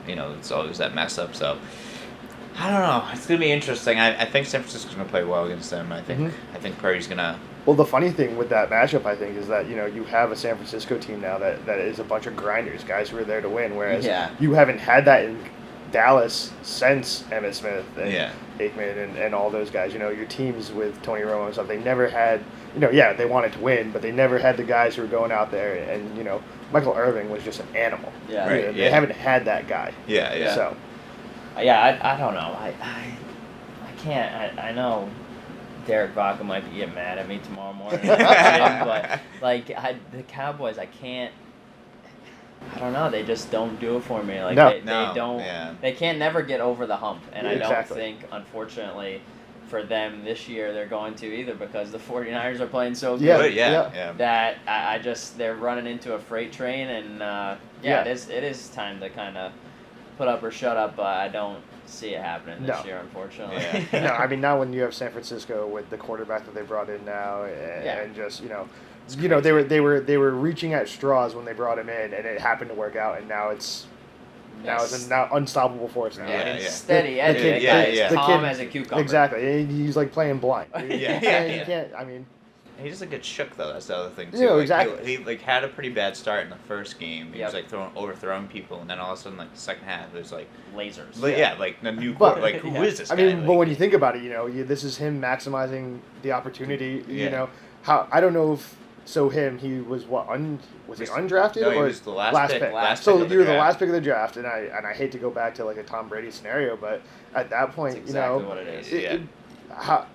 it's always that mess up. So I don't know. It's gonna be interesting. I think San Francisco's gonna play well against them. I think Prairie's gonna. Well, the funny thing with that matchup, I think, is that you have a San Francisco team now that is a bunch of grinders, guys who are there to win, whereas you haven't had that in Dallas since Emmitt Smith and Aikman and all those guys. Your teams with Tony Romo and stuff, they never had. They wanted to win, but they never had the guys who were going out there and Michael Irving was just an animal. Yeah, right, They haven't had that guy. Yeah. So. Yeah, I don't know. I can't. I know Derek Vaca might be getting mad at me tomorrow morning, but the Cowboys, I can't. I don't know. They just don't do it for me. Like they don't. Yeah. They can't never get over the hump, and I don't think, unfortunately, for them this year they're going to either because the 49ers are playing so good. That I just they're running into a freight train, and it is time to kind of put up or shut up, but I don't see it happening this year, unfortunately. Yeah. No, I mean, now when you have San Francisco with the quarterback that they brought in now, and just they were reaching at straws when they brought him in, and it happened to work out, and now it's now unstoppable force now. Steady Eddie, calm as a cucumber. Exactly, he's like playing blind. You can't. I mean. He doesn't get shook though. That's the other thing too. Yeah, exactly. He had a pretty bad start in the first game. He was like overthrowing people, and then all of a sudden, like the second half, it was like lasers. Like the new quarter. Like who is this guy? I mean, but when you think about it, this is him maximizing the opportunity. How I don't know if he was was he undrafted no, or he was the last pick? So you were the last pick of the draft, and I hate to go back to like a Tom Brady scenario, but at that point, that's exactly what it is.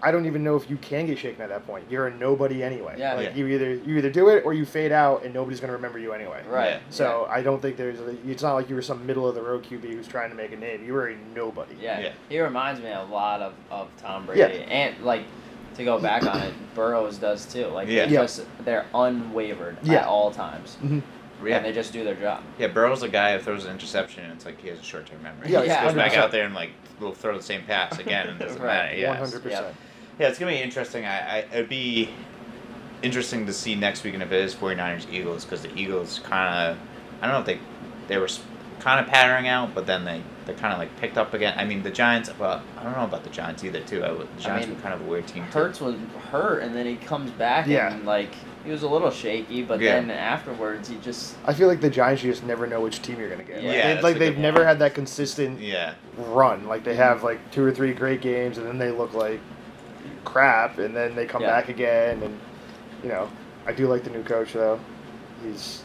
I don't even know if you can get shaken at that point. You're a nobody anyway. You either do it or you fade out, and nobody's going to remember you anyway. Right. So I don't think it's not like you were some middle of the road QB who's trying to make a name. You were a nobody. Yeah. He reminds me a lot of Tom Brady, and like to go back on it, Burrows does too. Like they're unwavered at all times. Mm-hmm. Yeah. And they just do their job. Yeah, Burrow's a guy who throws an interception, and it's like he has a short-term memory. Yeah, he just goes back out there and will throw the same pass again, and doesn't matter. Yeah, 100%. Yeah, it's gonna be interesting. It'd be interesting to see next weekend if it is 49ers Eagles, because the Eagles kind of, I don't know if they were kind of pattering out, but then they kind of like picked up again. I mean, the Giants. Well, I don't know about the Giants either too. The Giants were kind of a weird team. Hurts was hurt, and then he comes back and like. He was a little shaky, but then afterwards he just... I feel like the Giants, you just never know which team you're going to get. Yeah, they've never had that consistent run. Like, they have, like, 2 or 3 great games, and then they look like crap, and then they come back again. And, I do like the new coach, though. He's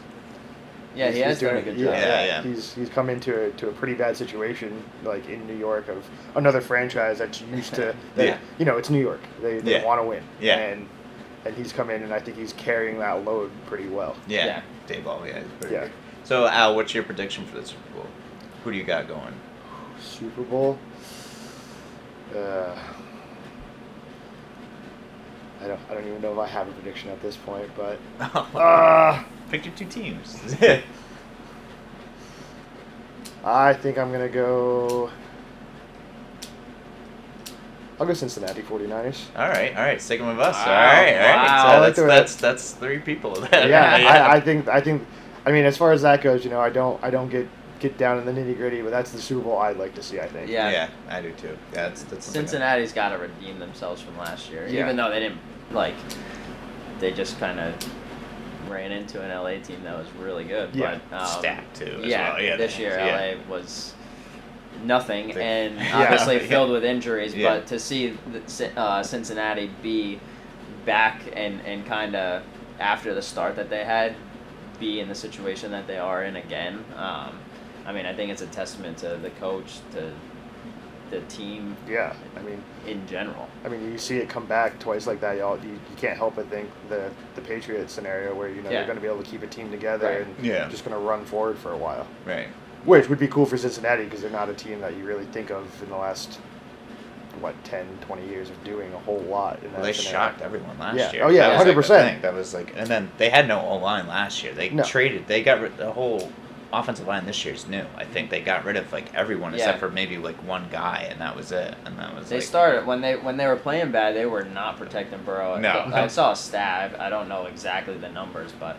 he has done a good job. He's come into a pretty bad situation, like, in New York, of another franchise that's used to... it's New York. They want to win. Yeah. And he's come in, and I think he's carrying that load pretty well. Yeah. Dayball, he's pretty good. So, Al, what's your prediction for the Super Bowl? Who do you got going? Super Bowl? I don't even know if I have a prediction at this point, but... Pick your 2 teams. I think I'm going to go... I'll go Cincinnati 49ers. All right, sticking with us. Wow. All right. So that's 3 people. I think. I mean, as far as that goes, I don't get down in the nitty gritty, but that's the Super Bowl I'd like to see. I think. Yeah, I do too. Yeah, that's Cincinnati's got to redeem themselves from last year, even though they didn't they just kind of ran into an LA team that was really good. Yeah, but, stacked too. As well. This year LA was. Nothing, and obviously filled with injuries, but to see Cincinnati be back and kind of after the start that they had, be in the situation that they are in again, I mean, I think it's a testament to the coach, to the team. Yeah, I mean, in general. I mean, you see it come back twice like that. You can't help but think the Patriots scenario where they're going to be able to keep a team together and just going to run forward for a while. Right. Which would be cool for Cincinnati because they're not a team that you really think of in the last, 10, 20 years of doing a whole lot. In that they shocked everyone last year. Oh, yeah, 100%. That was like, and then they had no O-line last year. They they got rid the whole offensive line this year's new. I think they got rid of everyone except for maybe one guy, and that was it. And that was they started when they were playing bad. They were not protecting Burrow. No. I saw a stat. I don't know exactly the numbers, but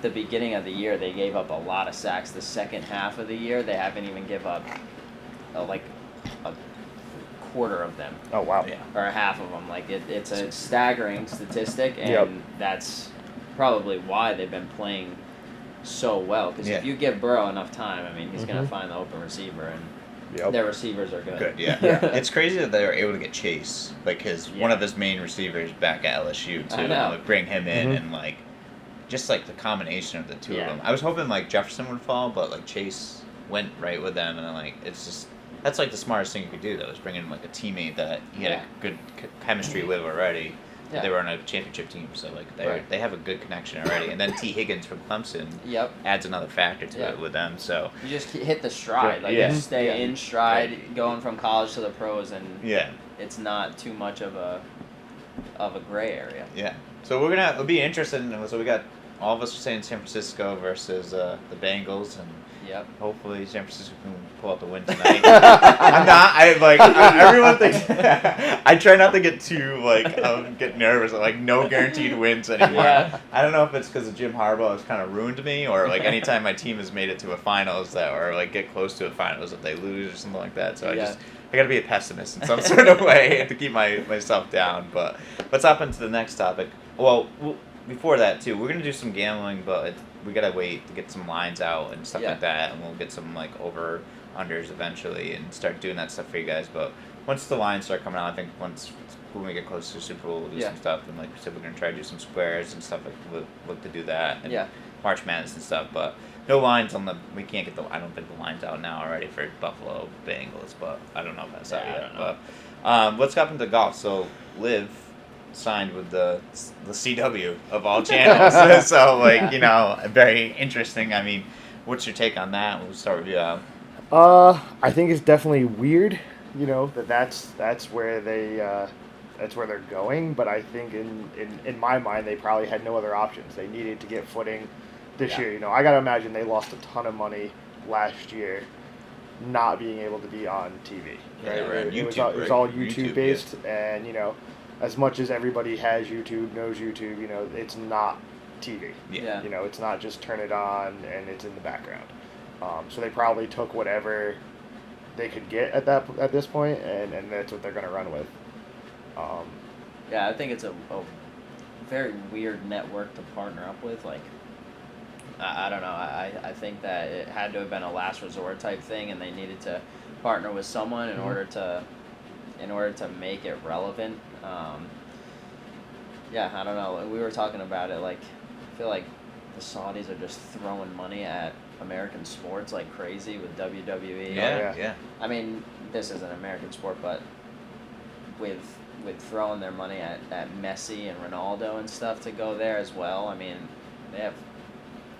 the beginning of the year they gave up a lot of sacks. The second half of the year they haven't even give up a quarter of them. Oh wow. Yeah. Or half of them. Like it's a staggering statistic, and Yep. that's probably why they've been playing so well. Because if you give Burrow enough time, I mean, he's gonna find the open receiver, and Yep. their receivers are good. Good, yeah. It's crazy that they were able to get Chase, like one of his main receivers back at LSU too. I know. And, like, bring him in and like, just like the combination of the two of them. I was hoping like Jefferson would fall, but like Chase went right with them, and then, like it's just that's like the smartest thing you could do though, is bring in like a teammate that he had a good chemistry with already. Yeah. They were on a championship team, so like they have a good connection already. And then T. Higgins from Clemson adds another factor to it with them. So you just hit the stride, like you stay in stride, going from college to the pros, and it's not too much of a gray area. Yeah. So it'll be interesting. So we got all of us are saying San Francisco versus the Bengals, and hopefully San Francisco can pull out the win tonight. Everyone thinks I try not to get too get nervous. Like no guaranteed wins anymore. I don't know if it's because Jim Harbaugh has kind of ruined me, or like anytime my team has made it to a finals or like get close to a finals, if they lose or something like that. So I got to be a pessimist in some sort of way to keep myself down. But let's hop into the next topic. Well, before that too, we're gonna do some gambling, but we gotta wait to get some lines out and stuff like that, and we'll get some like over unders eventually and start doing that stuff for you guys. But once the lines start coming out, I think when we get close to Super Bowl, we'll do some stuff, and like we said, we're gonna try to do some squares and stuff. Like we'll look to do that, and March Madness and stuff. But no lines on we can't get I don't think the lines out now already for Buffalo Bengals, but I don't know if that's out yet. But let's hop into golf. So LIV signed with the CW of all channels. So very interesting. I mean, what's your take on that? We'll start with you. I think it's definitely weird, that's where that's where they're going. But I think in my mind, they probably had no other options. They needed to get footing this year. I gotta imagine they lost a ton of money last year, not being able to be on TV. Right? They were on It was YouTube, it was all YouTube based, and as much as everybody has YouTube, knows YouTube, it's not TV. It's not just turn it on and it's in the background. So they probably took whatever they could get at this point, and that's what they're going to run with. I think it's a very weird network to partner up with. Like, I don't know. I think that it had to have been a last resort type thing, and they needed to partner with someone in order to make it relevant. I don't know. We were talking about it. Like, I feel like the Saudis are just throwing money at American sports like crazy with WWE. Yeah. I mean, this is an American sport, but with throwing their money at Messi and Ronaldo and stuff to go there as well. I mean, they have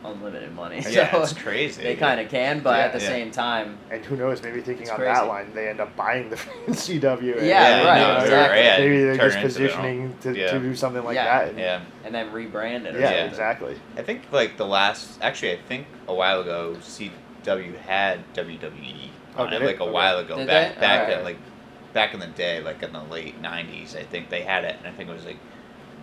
unlimited money. So it's crazy. They kind of can, but at the same time. And who knows? Maybe thinking on that line, they end up buying the CW. Exactly. Maybe they're just positioning to do something like that. And then rebrand it. Exactly. I think I think a while ago, CW had WWE on it, a while ago. Back in the day, like in the late 90s, I think they had it, and I think it was like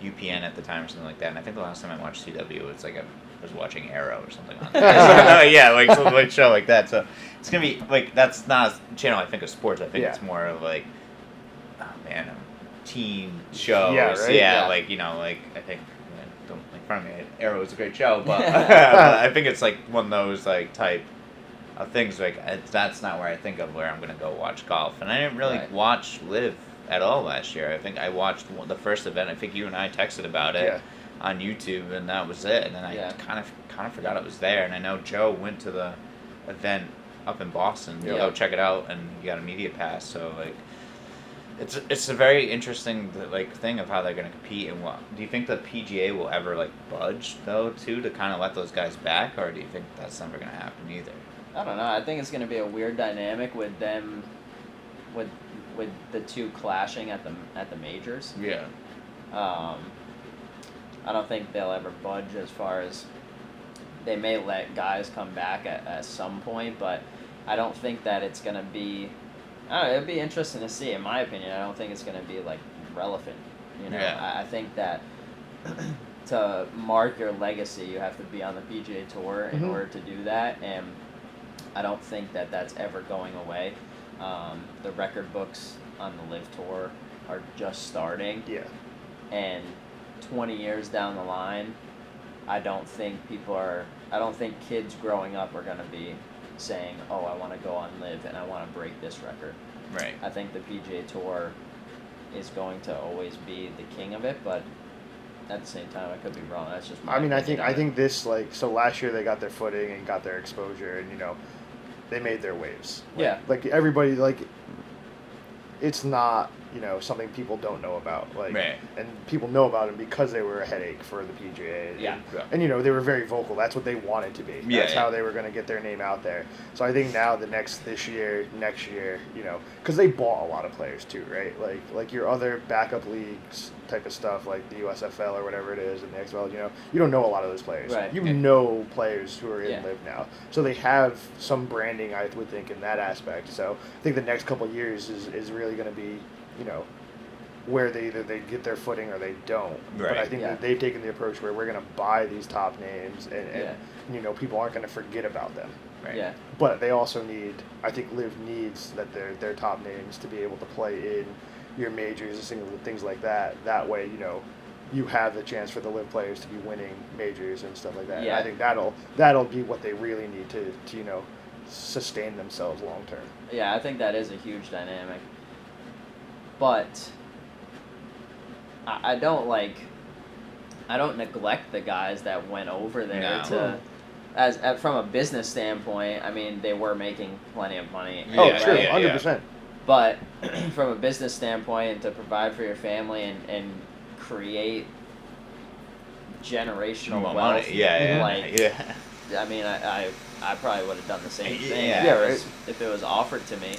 UPN at the time or something like that. And I think the last time I watched CW, it was like I was watching Arrow or something on there. Some like show like that. So it's gonna be like that's not a channel I think of sports. I think it's more of like, teen shows. I think don't make fun of me. Arrow is a great show, but I think it's like one of those like type of things. Like that's not where I think of where I'm gonna go watch golf. And I didn't really watch LIV at all last year. I think I watched the first event. I think you and I texted about it on YouTube, and that was it. And then I kind of forgot it was there. And I know Joe went to the event up in Boston to go check it out, and he got a media pass. So like, it's a very interesting thing of how they're going to compete. And what do you think the PGA will ever budge though to kind of let those guys back, or do you think that's never going to happen either? I don't know. I think it's going to be a weird dynamic with them, with the two clashing at the majors. Yeah. I don't think they'll ever budge as far as they may let guys come back at some point, but I don't think that it's going to be. I don't know, it'd be interesting to see. In my opinion, I don't think it's going to be relevant. I think that to mark your legacy, you have to be on the PGA Tour in order to do that, and I don't think that that's ever going away. The record books on the LIV Tour are just starting. Yeah. And 20 years down the line, I don't think kids growing up are going to be saying, oh, I want to go on LIV and I want to break this record. Right. I think the PGA Tour is going to always be the king of it, but at the same time, I could be wrong. That's just my I opinion on think it. this, like, so last year they got their footing and got their exposure, and, you know, they made their waves. Yeah. Like, everybody, like, it's not, you know, something people don't know about. Like, Right. and people know about them because they were a headache for the PGA. And, Yeah. and, you know, they were very vocal. That's what they wanted to be. Yeah, That's yeah. how they were going to get their name out there. So I think now this year, next year, you know, because they bought a lot of players too, right? Like your other backup leagues type of stuff, like the USFL or whatever it is, and the XFL, you know, you don't know a lot of those players. Right. You Yeah. know players who are in Yeah. LIV now. So they have some branding, I would think, in that aspect. So I think the next couple of years is really going to be, you know, where they either they get their footing or they don't. But I Right. think Yeah. that they've taken the approach where we're going to buy these top names and Yeah. you know, people aren't going to forget about them. Right. Yeah. But they also need, I think LIV needs that their top names to be able to play in your majors and things like that. That way, you know, you have the chance for the LIV players to be winning majors and stuff like that. Yeah. And I think that'll be what they really need to you know, sustain themselves long term. Yeah, I think that is a huge dynamic. But I don't neglect the guys that went over there No. to, as from a business standpoint. I mean, they were making plenty of money. Yeah, Oh, right? true, yeah, 100%. But from a business standpoint, and to provide for your family and create generational More wealth, money. Yeah. like, Yeah. I mean, I probably would have done the same thing Yeah. if it was offered to me.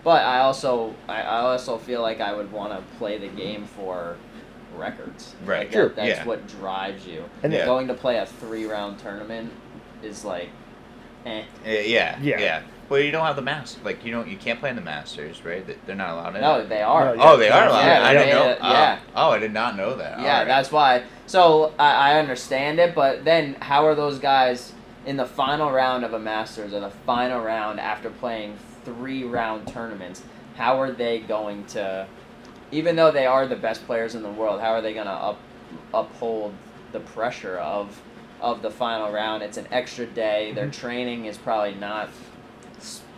But I also feel like I would want to play the game for records. Right. Like Sure. that's Yeah. what drives you. And Yeah. Going to play a 3-round tournament is like, Yeah. Yeah. Well, you don't have the Masters. Like, you can't play in the Masters, right? They're not allowed in. No, they are. No, Oh, they are allowed. Yeah, I they didn't know. made it- yeah. Oh, I did not know that. Yeah, All right. that's why. So I understand it, but then how are those guys in the final round of a Masters or the final round after playing 3-round tournaments? How are they going to, even though they are the best players in the world, how are they going to uphold the pressure of the final round? It's an extra day. Their training is probably not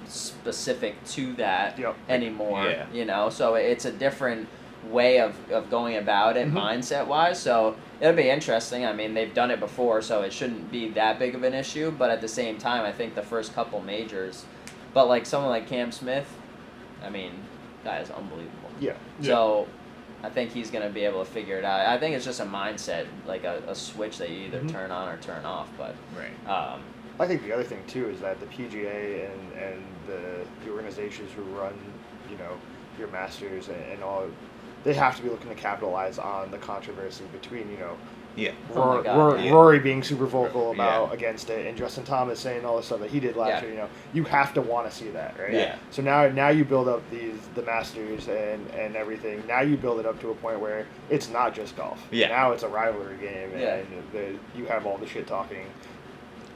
specific to that Yep. anymore. Yeah. You know, so it's a different way of going about it mindset wise. So it'll be interesting. I mean, they've done it before, so it shouldn't be that big of an issue. But at the same time, I think the first couple majors, but like someone like Cam Smith, I mean, that is unbelievable. Yeah. So I think he's going to be able to figure it out. I think it's just a mindset, like a switch that you either turn on or turn off. But Right. I think the other thing too is that the PGA and the organizations who run, you know, your Masters and all, they have to be looking to capitalize on the controversy between, you know, Yeah. Oh my God, yeah. Rory being super vocal Yeah. about against it, and Justin Thomas saying all the stuff that he did last Yeah. year. You know, you have to want to see that, right? Yeah. So now you build up the Masters and everything. Now you build it up to a point where it's not just golf. Yeah. Now it's a rivalry game, Yeah. and you have all the shit talking,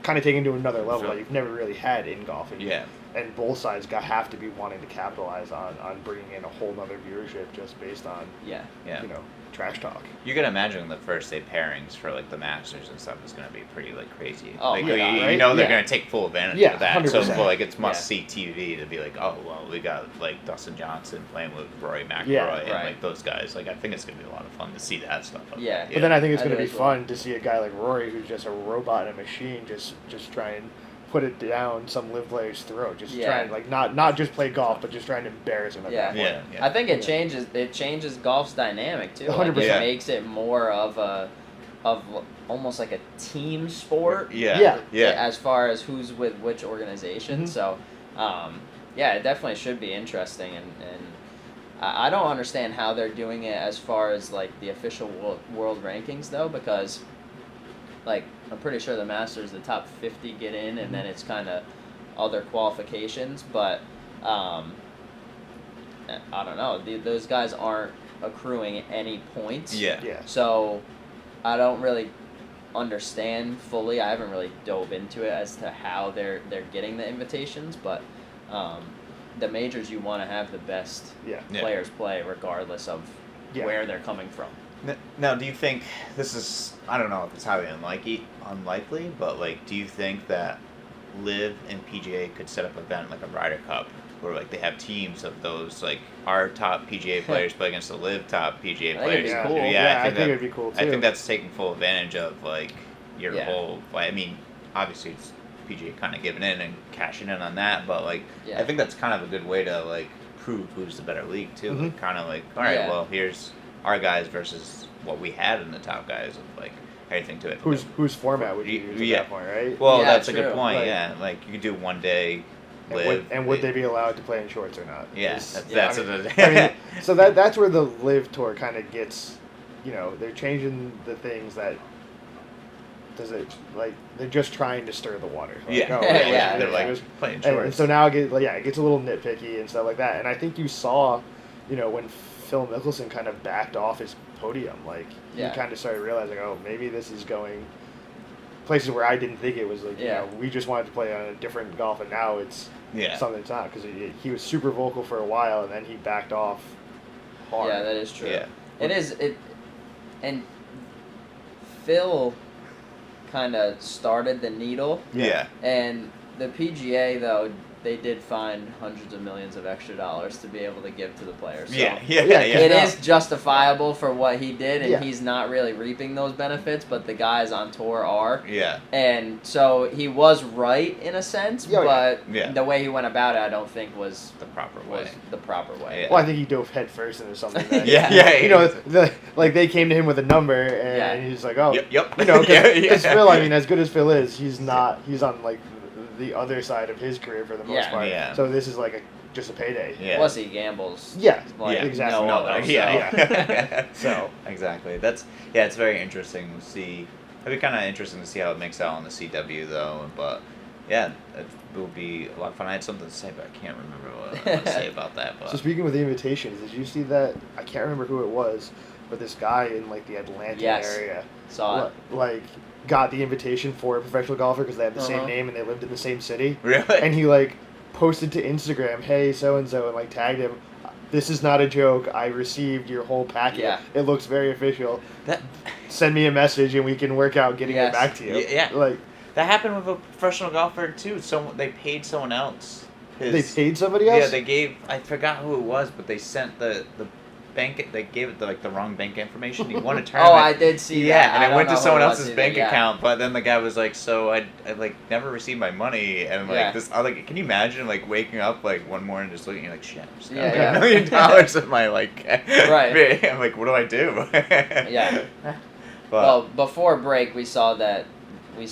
kind of taken to another level Sure. that you've never really had in golf. Yeah. And both sides have to be wanting to capitalize on bringing in a whole nother viewership just based on yeah. Yeah. you know, trash talk. You can imagine the first day pairings for like the Masters and stuff is going to be pretty like crazy. Oh, like yeah, you right? know they're Yeah. going to take full advantage Yeah, of that. 100%. So like it's must see TV to be like, oh well, we got like Dustin Johnson playing with Rory McIlroy Yeah, and right. like those guys. Like I think it's going to be a lot of fun to see that stuff. up Yeah. there. But then I think it's I going to do be as well. fun to see a guy like Rory who's just a robot and a machine just try and put it down some LIV player's throat. Just Yeah. trying like not just play golf, but just trying to embarrass him at Yeah. that point. Yeah. I think it Yeah. changes golf's dynamic too. Like 100%. it makes it more of almost like a team sport. Yeah. Yeah. Yeah. As far as who's with which organization. Mhm. So, yeah, it definitely should be interesting, and I don't understand how they're doing it as far as like the official world rankings though, because like I'm pretty sure the Masters, the top 50 get in, and then it's kind of other qualifications, but I don't know. Those guys aren't accruing any points. Yeah. Yeah. So I don't really understand fully. I haven't really dove into it as to how they're getting the invitations, but the majors, you want to have the best Yeah. players play regardless of where they're coming from. Now, do you think this is? I don't know if it's highly unlikely, but like, do you think that LIV and PGA could set up an event like a Ryder Cup, where like they have teams of those like our top PGA players play against the LIV top PGA I think players? it'd be cool. Yeah, I think it'd be cool too. I think that's taking full advantage of like your Yeah. whole. I mean, obviously it's PGA kind of giving in and cashing in on that, but like Yeah. I think that's kind of a good way to like prove who's the better league too. Like, kind of like, all right, Yeah. well here's our guys versus what we had in the top guys of like everything to it. Whose format would you use at that point, right? Well, Yeah, that's a true. good point. Like- Yeah, like you could do one day. And would they be allowed to play in shorts or not? Yeah, Is- that's I mean, a, I mean, so that's where the LIV tour kind of gets, they're changing the things that. They're just trying to stir the water. Like, yeah, Yeah, they're like it was- playing and shorts. so now it gets a little nitpicky and stuff like that. And I think you saw, when Phil Mickelson kind of backed off his podium, like Yeah. he kind of started realizing, oh, maybe this is going places where I didn't think it was. Like, we just wanted to play on a different golf, and now it's something it's not, because he was super vocal for a while, and then he backed off hard. Yeah, that is true. Yeah. It is and Phil kind of started the needle, Yeah. and the PGA though they did find hundreds of millions of extra dollars to be able to give to the players. So Yeah. it is justifiable for what he did, and Yeah. he's not really reaping those benefits, but the guys on tour are. Yeah. And so he was right in a sense, Yeah, but yeah. the way he went about it, I don't think was The proper way. the proper way. Yeah. Well, I think he dove head first into something. That, Yeah. they came to him with a number, and Yeah. he's like, oh, Yep. because Yeah. Phil, I mean, as good as Phil is, he's on like the other side of his career for the most Yeah. part. Yeah. So this is like just a payday. Yeah. Plus he gambles. Yeah, Like, exactly. no other, yeah. So Exactly. It's very interesting to see. It'd be kind of interesting to see how it makes out on the CW though. But yeah, it will be a lot of fun. I had something to say, but I can't remember what I want to say about that. But So speaking with the invitations, did you see that? I can't remember who it was, but this guy in like the Atlanta Yes. area, Saw it. like got the invitation for a professional golfer because they have the same Uh-huh. name and they lived in the same city. really, And he like posted to Instagram, "Hey, so and so," and like tagged him. This is not a joke. I received your whole packet. Yeah. It looks very official. that Send me a message and we can work out getting Yes. it back to you. Yeah. Like that happened with a professional golfer too. They paid someone else. they paid somebody else. Yeah, they gave. I forgot who it was, but they sent the bank. They gave it the wrong bank information. He won a tournament. Oh, I did see Yeah, that. and I it don't went to know who someone it was else's either, bank yeah. account. But then the guy was like, "So I like never received my money," and like Yeah. this. I like, can you imagine like waking up like one morning just looking like shit? I'm just got, Yeah, like, yeah. $1 million in my like. Right. I'm like, what do I do? Yeah. But Well, before break, we saw that we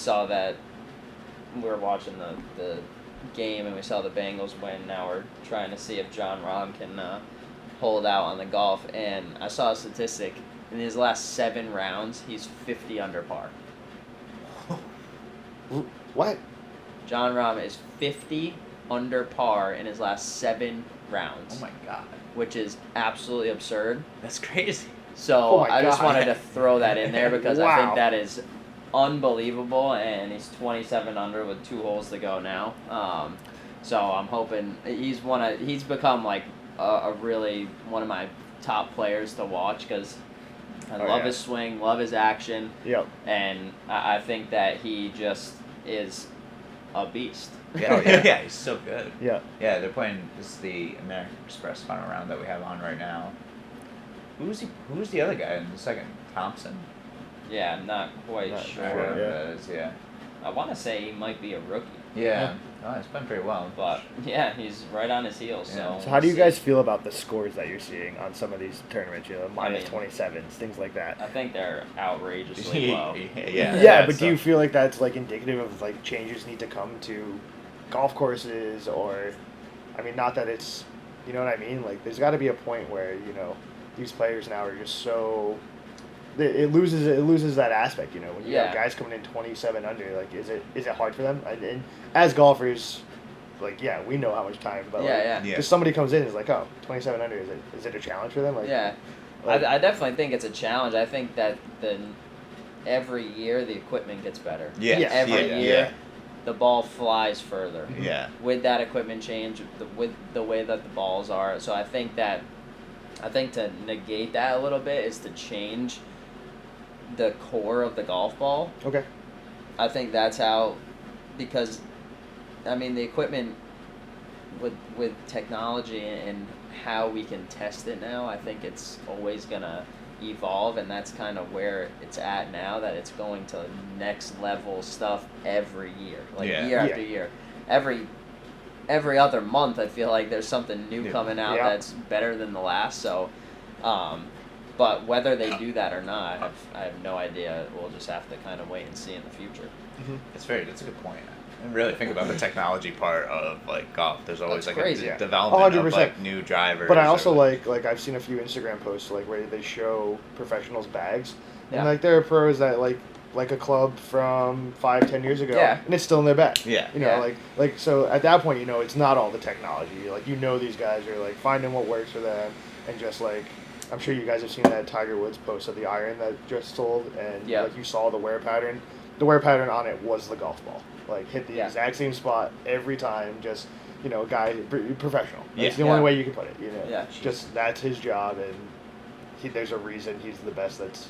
were watching the game and we saw the Bengals win. Now we're trying to see if John Rahm can hold out on the golf. And I saw a statistic. In his last 7 rounds, he's 50 under par. What? John Rahm is 50 under par in his last 7 rounds, oh my god, which is absolutely absurd. that's crazy. So Oh my I just God. wanted to throw that in there because I Wow. think that is unbelievable, and he's 27 under with 2 holes to go now. So I'm hoping he's become like a really one of my top players to watch because I Oh, love yeah. his swing, love his action, Yep. and I think that he just is a beast. Yeah, he's so good. Yeah. Yeah, they're playing. This is the American Express final round that we have on right now. Who's the other guy in the second? Thompson. Yeah, I'm not quite Not sure. sure. Whatever yeah. that is, yeah. I want to say he might be a rookie, Yeah. Oh, it's been pretty well. but yeah, he's right on his heels. Yeah. So So how do you we'll guys see. feel about the scores that you're seeing on some of these tournaments? Minus mean- 27s, things like that. I think they're outrageously low. Yeah, but do you feel like that's like indicative of like changes need to come to golf courses, or, I mean, not that it's, you know what I mean? Like, there's got to be a point where these players now are just so. It loses that aspect, when you have Yeah. guys coming in 27 under. Like, is it hard for them? And as golfers, like, yeah, we know how much time, but Yeah, like, yeah. if somebody comes in and is like, oh, 27 under, is it a challenge for them? Like, Yeah, like- I definitely think it's a challenge. I think that every year the equipment gets better. Yeah. Yes, Every yeah, year. the ball flies further. Yeah. With that equipment change, with the way that the balls are. So I think to negate that a little bit is to change the core of the golf ball. Okay. I think that's how, because, I mean, the equipment with technology and how we can test it now, I think it's always gonna evolve, and that's kind of where it's at now, that it's going to next level stuff every year, like year after year. Every other month I feel like there's something new coming out that's better than the last. So but whether they do that or not, I have no idea. We'll just have to kind of wait and see in the future. That's a good point. And really think about the technology part of like golf. There's always That's like crazy. a development 100%. of like new drivers. But I also or, like I've seen a few Instagram posts like where they show professionals' bags, Yeah. and like there are pros that like a club from 5-10 years ago, Yeah. and it's still in their bag. Yeah. You know, Yeah. like so at that point, you know, it's not all the technology. Like, you know, these guys are like finding what works for them, and just like, I'm sure you guys have seen that Tiger Woods post of the iron that just sold, and like you saw the wear pattern. The wear pattern on it was the golf ball. Like, hit the exact same spot every time. Just, you know, guy professional. That's the only way you can put it. You know. Yeah. Just that's his job, and there's a reason he's the best that's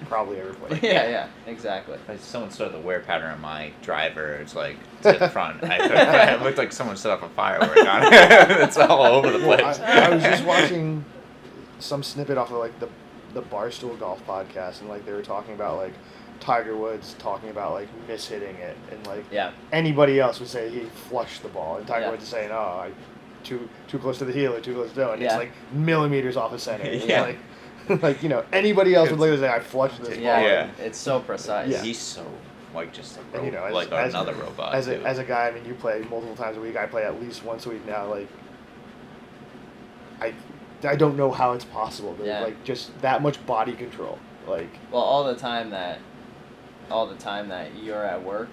probably ever played. Yeah, exactly. Like someone saw the wear pattern on my driver. It's like to the front. It looked like someone set off a firework on it. It's all over the place. I was just watching some snippet off of like the Barstool Golf podcast, and like they were talking about like Tiger Woods talking about like mishitting it, and like anybody else would say he flushed the ball, and Tiger Woods is saying, "Oh, too close to the heel or too close to the toe," and it's like millimeters off the center. It's like you know, anybody else would literally say, "I flushed this ball." Yeah, it's so precise. Yeah. He's so like just a you know, another robot. As a guy, I mean, you play multiple times a week. I play at least once a week now. Like, I don't know how it's possible. Like, just that much body control. Like, well, all the time that you're at work,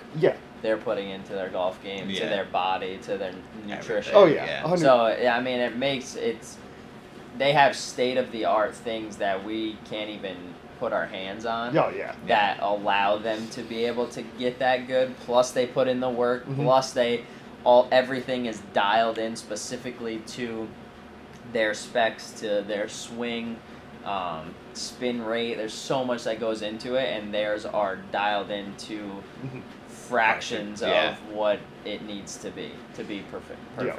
they're putting into their golf game, to their body, to their nutrition. Oh yeah. So I mean, they have state of the art things that we can't even put our hands on. Oh yeah. That allow them to be able to get that good. Plus they put in the work. Plus everything is dialed in specifically to their specs, to their swing, spin rate. There's so much that goes into it, and theirs are dialed into fractions of what it needs to be perfect. Yeah.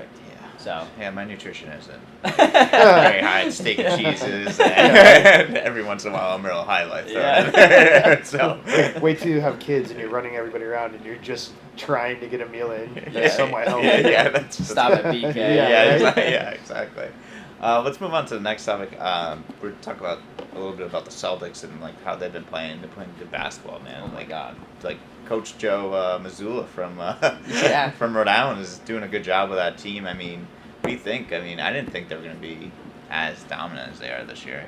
So my nutrition isn't very high in steak and cheeses, and every once in a while I'm real high life. So wait till you have kids and you're running everybody around and you're just trying to get a meal in that's somewhat healthy. That's stop at BK. Exactly. Let's move on to the next topic. We're talking about a little bit about the Celtics and like how they've been playing. They're playing good basketball, man. Oh my God! Like Coach Joe Mazzulla from Rhode Island is doing a good job with that team. I mean, what do you think? I mean, I didn't think they were going to be as dominant as they are this year.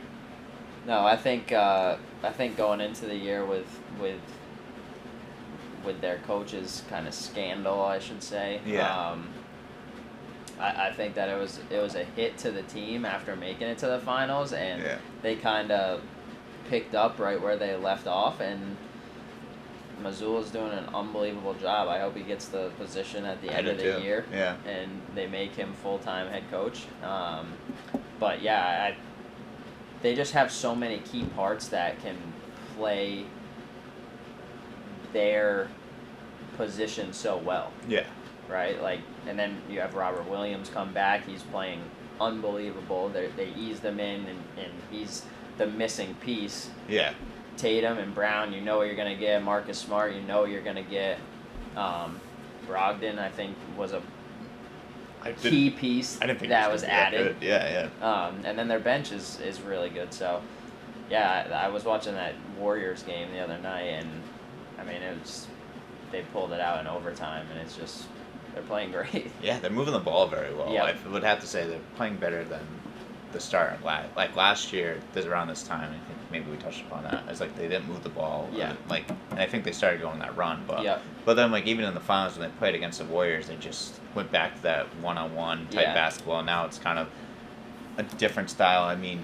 No, I think going into the year with their coach's kind of scandal, I should say. Yeah. I think that it was a hit to the team after making it to the finals, and they kind of picked up right where they left off, and Mazzulla's doing an unbelievable job. I hope he gets the position at the end of the year, and they make him full-time head coach. But yeah, they just have so many key parts that can play their position so well. Yeah. Right? Like, and then you have Robert Williams come back. He's playing unbelievable. They eased him in, and he's the missing piece. Yeah. Tatum and Brown, you know what you're going to get. Marcus Smart, you know what you're going to get. Brogdon, I think, was a key piece that was added. Yeah. And then their bench is really good. So, yeah, I was watching that Warriors game the other night, and, I mean, they pulled it out in overtime, and it's just, they're playing great. Yeah, they're moving the ball very well. Yeah. I would have to say they're playing better than the start of last year. Around this time, I think maybe we touched upon that. It's like they didn't move the ball. Yeah. And I think they started going that run, but then like even in the finals when they played against the Warriors, they just went back to that one-on-one type basketball. Now it's kind of a different style. I mean,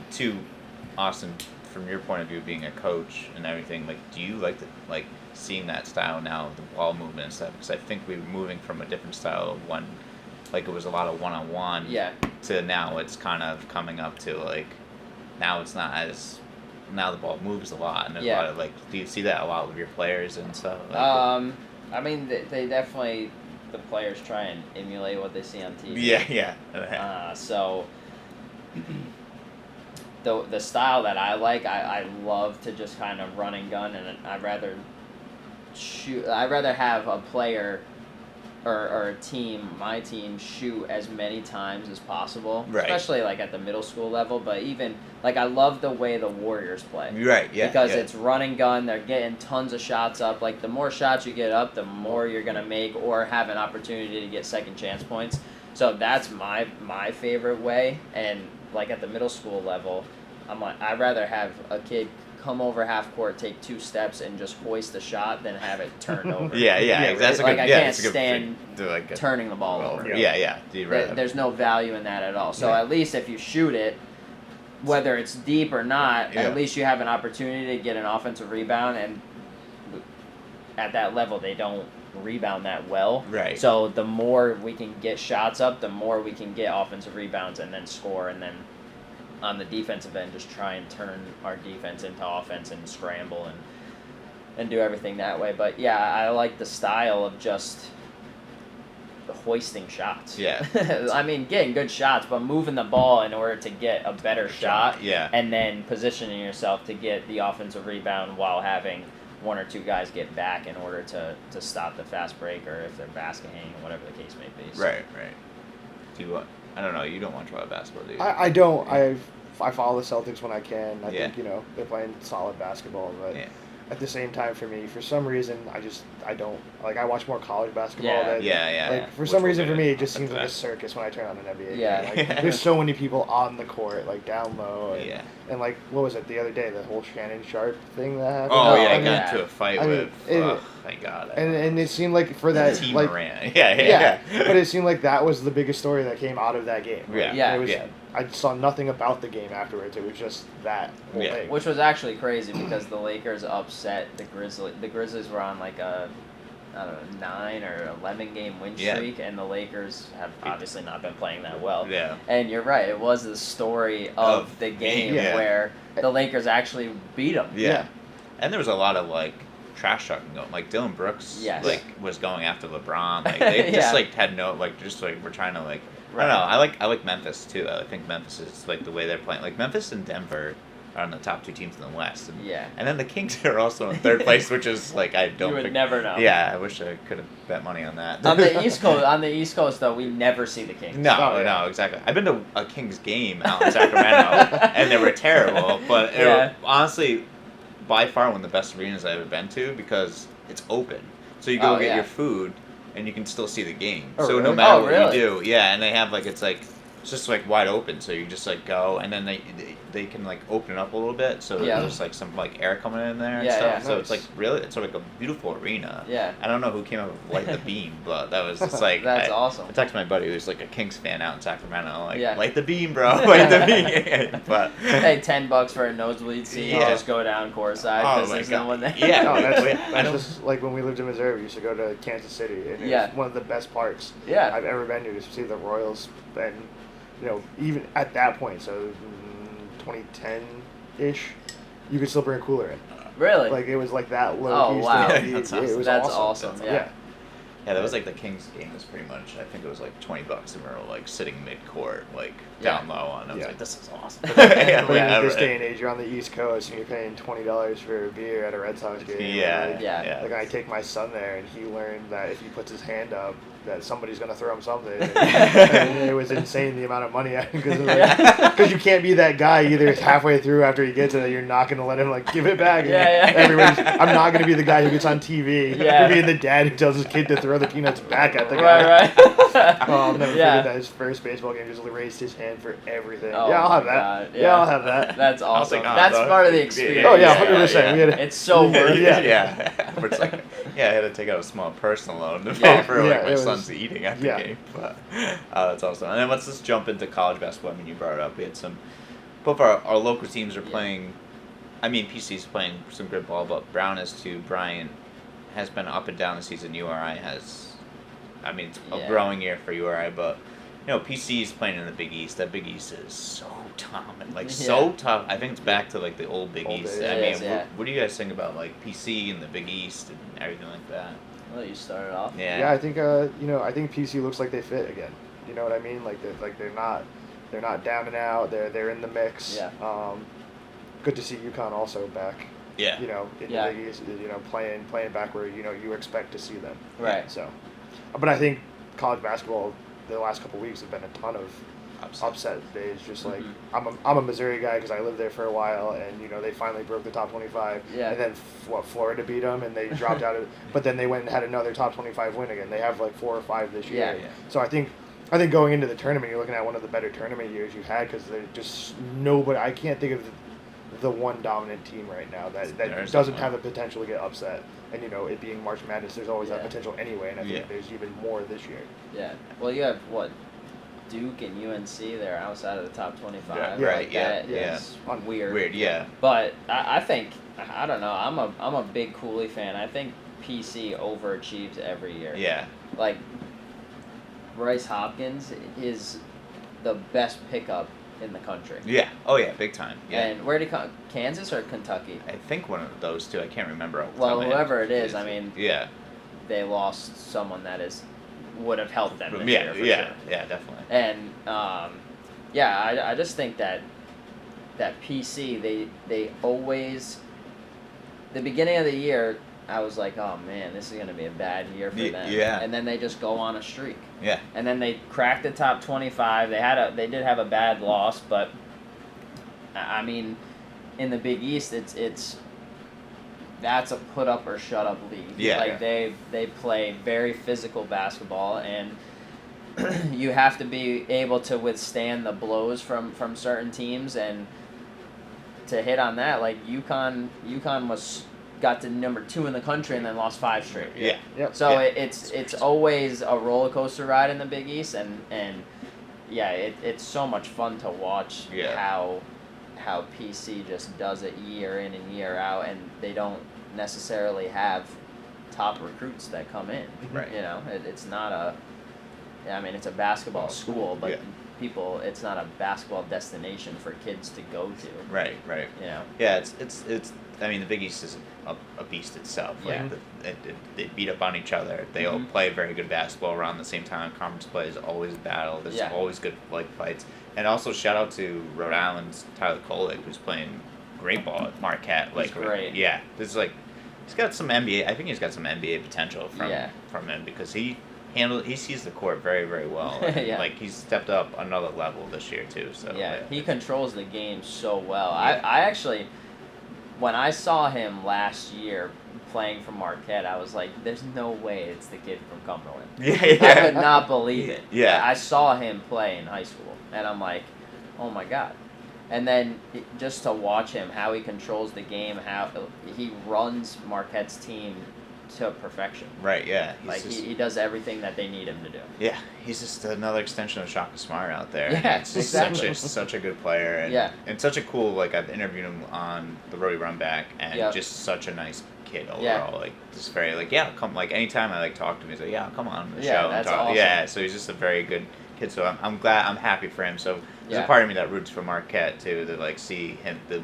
Austin, from your point of view, being a coach and everything, like, do you like seeing that style now, the ball movement and stuff, because I think we're moving from a different style of one, like it was a lot of one-on-one, to now it's kind of coming up to like, now it's not as, now the ball moves a lot, and there's a lot of like, do you see that a lot with your players and stuff? Like, I mean, they definitely, the players try and emulate what they see on TV. Yeah. So the style that I like, I love to just kind of run and gun, and I'd rather have a player or a team, my team, shoot as many times as possible. Right. Especially like at the middle school level, but even like I love the way the Warriors play. Right, yeah. Because it's run and gun, they're getting tons of shots up. Like the more shots you get up, the more you're gonna make or have an opportunity to get second chance points. So that's my favorite way. And like at the middle school level, I'm like, I'd rather have a kid come over half court, take 2 steps, and just hoist the shot than have it turned over. Yeah. That's a good. Like I can't stand turning the ball over. Yeah. There's no value in that at all. So at least if you shoot it, whether it's deep or not, at least you have an opportunity to get an offensive rebound. And at that level, they don't rebound that well. Right. So the more we can get shots up, the more we can get offensive rebounds and then score, and then on the defensive end, just try and turn our defense into offense and scramble and do everything that way. But yeah, I like the style of just hoisting shots. Yeah. I mean, getting good shots, but moving the ball in order to get a better shot. Yeah. And then positioning yourself to get the offensive rebound while having 1 or 2 guys get back in order to stop the fast break, or if they're basket hanging, whatever the case may be. So. Right. Do you? I don't know. You don't watch a lot of basketball, do you? I don't. I follow the Celtics when I can. I think, Yeah. they're playing solid basketball, but Yeah. at the same time, for me, for some reason, I don't, like, I watch more college basketball than, Yeah. like, for some reason, for me, it just seems like a circus when I turn on an NBA Yeah. game. Like, there's so many people on the court, like, down low, and, Yeah. and, like, what was it, the other day, the whole Shannon Sharp thing that happened? Oh, yeah, I I mean, got into a fight I mean, with. Thank God. And it seemed like for that, Team like, Moran. Yeah. but it seemed like that was the biggest story that came out of that game. Right? Yeah. It was, Yeah. I saw nothing about the game afterwards. It was just that whole Yeah. thing. Which was actually crazy because the Lakers upset the Grizzlies. The Grizzlies were on like a, I don't know, 9 or 11 game win streak, and the Lakers have obviously not been playing that well. Yeah. And you're right, it was the story of the game where the Lakers actually beat them. Yeah. And there was a lot of like trash talking going. Like Dylan Brooks, like was going after LeBron. Like they just like had no like just like we're trying to like. I don't know. I like Memphis too. I think Memphis is like the way they're playing. Like Memphis and Denver are on the top 2 teams in the West. And, and then the Kings are also in 3rd place, which is like I don't. You would never know. Yeah, I wish I could have bet money on that. On the East Coast, though, we never see the Kings. No, exactly. I've been to a Kings game out in Sacramento, and they were terrible. But it were, honestly, by far one of the best arenas I've ever been to because it's open. So you go get your food, and you can still see the game. Oh, so really? no matter what really? you do, and they have like it's just like wide open. So you just like go, and then they can like open it up a little bit. So there's like some like air coming in there and stuff. Yeah, so nice. it's like really, it's like a beautiful arena. Yeah. I don't know who came up with Light the Beam, but that was just like That's awesome. I texted my buddy who's like a Kings fan out in Sacramento, like Yeah. light the beam, bro, light the beam. But Hey, $10 for a nosebleed seat. Yeah. Just go down courtside because there's no one there. Yeah. No, I that's don't- just like when we lived in Missouri. We used to go to Kansas City, and it was one of the best parks Yeah. I've ever been to see the Royals. And even at that point, so 2010-ish, you could still bring a cooler in. Really? Like it was like that low. Oh, key wow. stuff. That's It was That's awesome. awesome. Yeah. Yeah, that was like the Kings game was pretty much. I think it was like $20, and we were like sitting mid court, like down low, and I was like, "This is awesome." But in this day and age, you're on the East Coast and you're paying $20 for a beer at a Red Sox game. Like I take my son there, and he learned that if he puts his hand up, that somebody's gonna throw him something. And it was insane the amount of money because you can't be that guy either halfway through after he gets it. You're not gonna let him like give it back. I'm not gonna be the guy who gets on TV for being the dad who tells his kid to throw the peanuts back at the guy. Right. I'll never forget that his first baseball game just raised his hand for everything. Oh, I'll have my that. God. Yeah, I'll have that. That's awesome. like, That's part of the experience. Oh yeah, 100%. It's so worth it. But it's like, I had to take out a small personal loan to pay for like my son's eating at the game. But that's awesome. And then let's just jump into college basketball. I mean, you brought it up. We had both our local teams are playing. I mean, PC's playing some good ball, but Brown is too. Bryant has been up and down the season. URI has, I mean, it's a Yeah. growing year for URI, but PC is playing in the Big East. That Big East is so tough, so tough. I think it's back to like the old Big Old East. days. I It mean, is, yeah. what do you guys think about like PC and the Big East and everything like that? Well, you started off. Yeah, I think I think PC looks like they fit again. You know what I mean? Like they're not down and out. They're in the mix. Yeah. Good to see UConn also back. Yeah. In Yeah. the Big East. Playing back where you expect to see them. Right. So, but I think college basketball the last couple weeks have been a ton of upset days. Just like I'm a Missouri guy because I lived there for a while, and they finally broke the top 25. Yeah. And then Florida beat them, and they dropped out of. But then they went and had another top 25 win again. They have like 4 or 5 this year. Yeah. So I think going into the tournament, you're looking at one of the better tournament years you've had because there's just nobody. I can't think of the one dominant team right now that doesn't have the potential to get upset. And it being March Madness, there's always that Yeah. potential anyway, and I think there's even more this year. Yeah. Well, you have what? Duke and UNC, they're outside of the top 25. Yeah, right, Like, yeah, that yeah. is weird. Weird, yeah. But I think, I don't know, I'm a big Cooley fan. I think PC overachieves every year. Yeah. Like, Bryce Hopkins is the best pickup in the country. Yeah. Oh yeah, big time. Yeah. And where did he come? Kansas or Kentucky? I think one of those two. I can't remember. off the Well, top of my head. whoever it is, I mean, Yeah. they lost someone that would have helped them this Yeah. year for Yeah. sure. Yeah. Definitely. And I just think that PC they always, the beginning of the year I was like, oh man, this is gonna be a bad year for them. Yeah. And then they just go on a streak. Yeah. And then they cracked the top 25. They did have a bad loss, but I mean, in the Big East, that's a put up or shut up league. Yeah. Like they play very physical basketball, and you have to be able to withstand the blows from certain teams, and to hit on that, like UConn got to number 2 in the country and then lost 5 straight. Yeah. Yep. So Yeah. it's always a roller coaster ride in the Big East, and yeah, it's so much fun to watch how PC just does it year in and year out, and they don't necessarily have top recruits that come in. Right. It's not it's a basketball school, but it's not a basketball destination for kids to go to. Right. Right. Yeah. It's. I mean, the Big East is a beast itself. Yeah. Like they beat up on each other. They all play very good basketball around the same time. Conference play is always a battle. There's always good fights. And also shout out to Rhode Island's Tyler Kolek, who's playing great ball at Marquette. He's great. Yeah. This is he's got some NBA. I think he's got some NBA potential from him because he sees the court very, very well. And, Yeah. he's stepped up another level this year too. So He controls the game so well. I actually, when I saw him last year playing for Marquette, I was like, there's no way it's the kid from Cumberland. I could not believe it. Yeah. I saw him play in high school, and I'm like, oh my God. And then just to watch him, how he controls the game, how he runs Marquette's team to perfection. Right, yeah. He does everything that they need him to do. Yeah, he's just another extension of Shaka Smart out there. Yeah, It's just exactly. such a good player. And, and such a cool, I've interviewed him on the Rody Runback, and just such a nice kid overall. Just very, come, anytime I, talk to him, he's like, yeah, come on the show. That's and talk. awesome. Yeah, so he's just a very good kid, so I'm glad, I'm happy for him. So there's a Yeah. part of me that roots for Marquette, too, to, see them do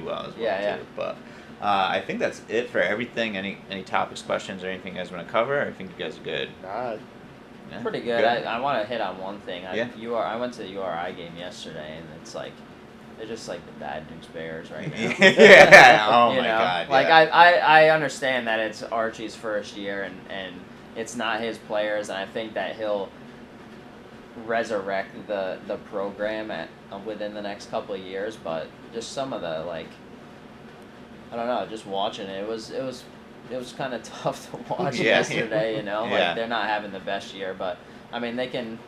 well as well, too. But I think that's it for everything. Any topics, questions, or anything you guys want to cover? I think you guys are good. Nah, Yeah? Pretty good. I want to hit on one thing. Yeah. I went to the URI game yesterday, and it's they're just the bad news bears right now. Yeah. Oh my God. I understand that it's Archie's first year, and it's not his players, and I think that he'll resurrect the program within the next couple of years. But just some of the I don't know, just watching it was kind of tough to watch yesterday. They're not having the best year, but I mean they can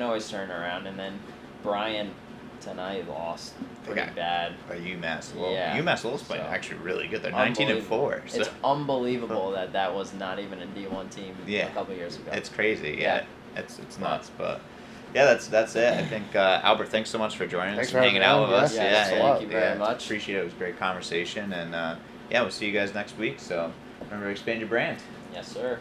always turn around. And then Bryant tonight lost pretty bad. By UMass Lowell. Yeah. UMass Lowell's playing actually really good. They're 19-4. So. It's unbelievable that was not even a D1 team a couple years ago. It's crazy. Yeah. It's nuts, but. Yeah, that's it. I think Albert, thanks so much for joining us and hanging out with us. Thank you very much. Appreciate it. It was a great conversation, and we'll see you guys next week. So Remember to expand your brand. Yes, sir.